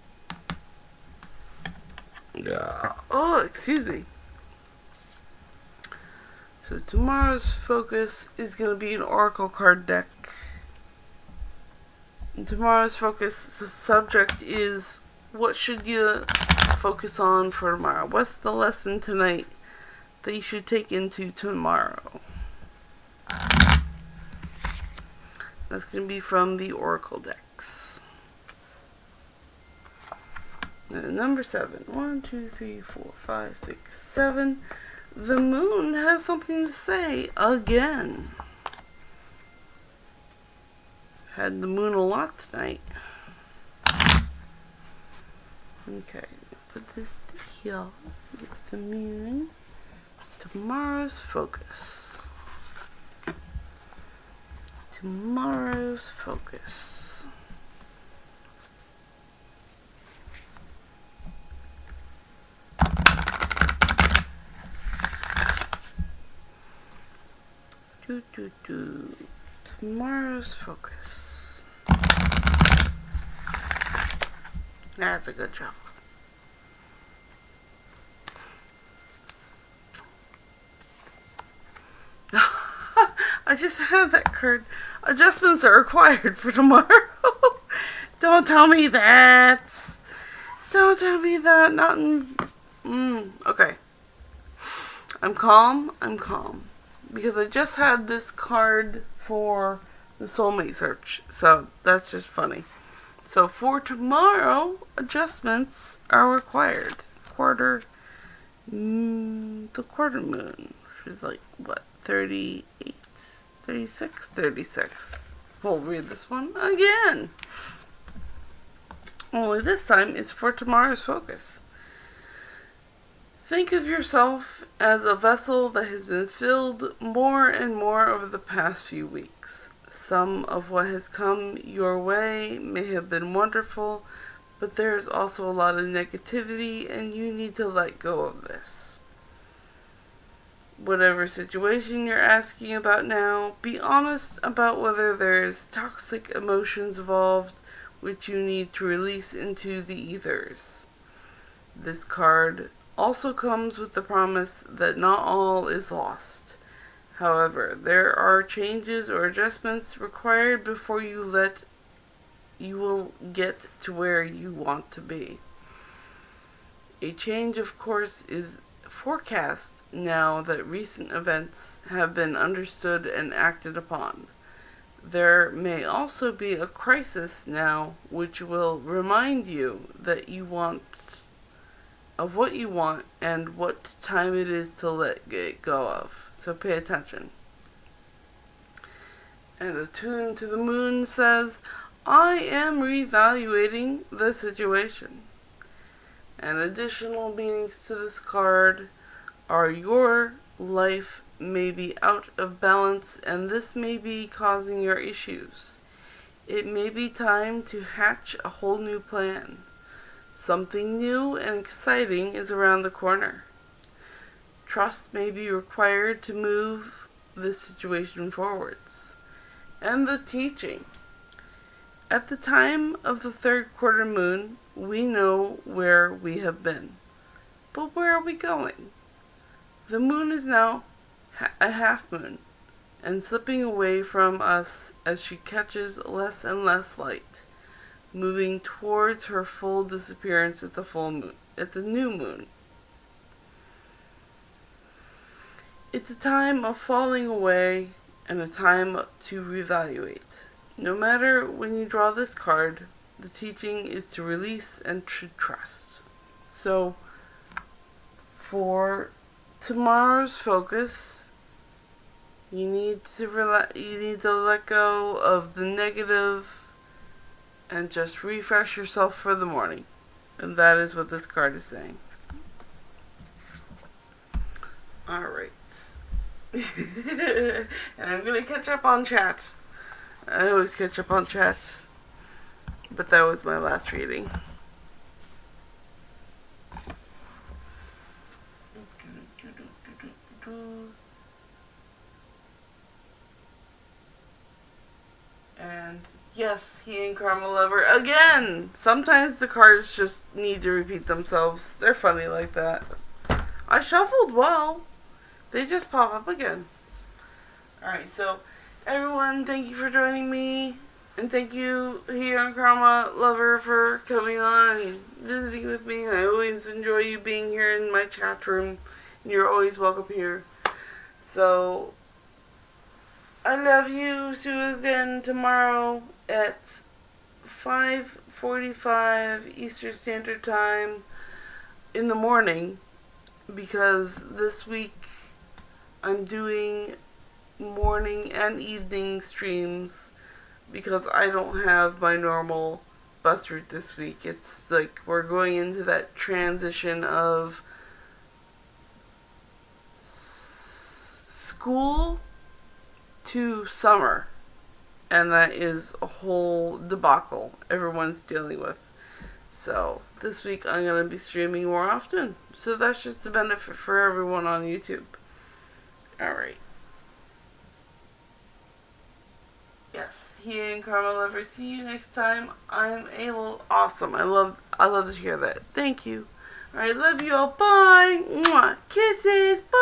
Yeah. Oh, excuse me. So tomorrow's focus is going to be an oracle card deck. And tomorrow's focus subject is what should you focus on for tomorrow? What's the lesson tonight that you should take into tomorrow? That's going to be from the oracle decks. And number 7. 1, 2, 3, 4, 5, 6, 7. The moon has something to say again. Had the moon a lot tonight. Okay, put this here. Get the moon. Tomorrow's focus. Tomorrow's focus. Tomorrow's focus. That's a good job. I just had that card. Adjustments are required for tomorrow. Don't tell me that. Don't tell me that. Not in... Okay. I'm calm. Because I just had this card for the soulmate search. So that's just funny. So for tomorrow, adjustments are required. The quarter moon, which is like, what, 38, 36, 36. We'll read this one again. Only this time it's for tomorrow's focus. Think of yourself as a vessel that has been filled more and more over the past few weeks. Some of what has come your way may have been wonderful, but there's also a lot of negativity, and you need to let go of this. Whatever situation you're asking about now, be honest about whether there's toxic emotions involved which you need to release into the ethers. This card also comes with the promise that not all is lost. However, there are changes or adjustments required before you will get to where you want to be. A change, of course, is forecast now that recent events have been understood and acted upon. There may also be a crisis now which will remind you that what you want and what time it is to let it go of. So pay attention. And Attuned to the Moon says, I am reevaluating the situation. And additional meanings to this card are your life may be out of balance and this may be causing your issues. It may be time to hatch a whole new plan. Something new and exciting is around the corner. Trust may be required to move this situation forwards. And the teaching. At the time of the third quarter moon, we know where we have been. But where are we going? The moon is now a half moon and slipping away from us as she catches less and less light, moving towards her full disappearance at the full moon. It's a new moon. It's a time of falling away and a time to reevaluate. No matter when you draw this card, the teaching is to release and to trust. So, for tomorrow's focus, you need to let go of the negative and just refresh yourself for the morning. And that is what this card is saying. Alright. And I'm going to catch up on chat. I always catch up on chat. But that was my last reading. And yes, He and Karma Lover. Again! Sometimes the cards just need to repeat themselves. They're funny like that. I shuffled well. They just pop up again. Alright, so everyone, thank you for joining me. And thank you, He and Karma Lover, for coming on and visiting with me. I always enjoy you being here in my chat room. And you're always welcome here. So, I love you. See you again tomorrow at 5:45 Eastern Standard Time in the morning, because this week I'm doing morning and evening streams because I don't have my normal bus route this week. It's like we're going into that transition of school to summer, and that is a whole debacle everyone's dealing with. So this week I'm going to be streaming more often, so that's just a benefit for everyone on YouTube. Alright. Yes, He and Karma Lover. See you next time. I'm able. Awesome. I love to hear that. Thank you. Alright, love you all. Bye. Mwah. Kisses. Bye.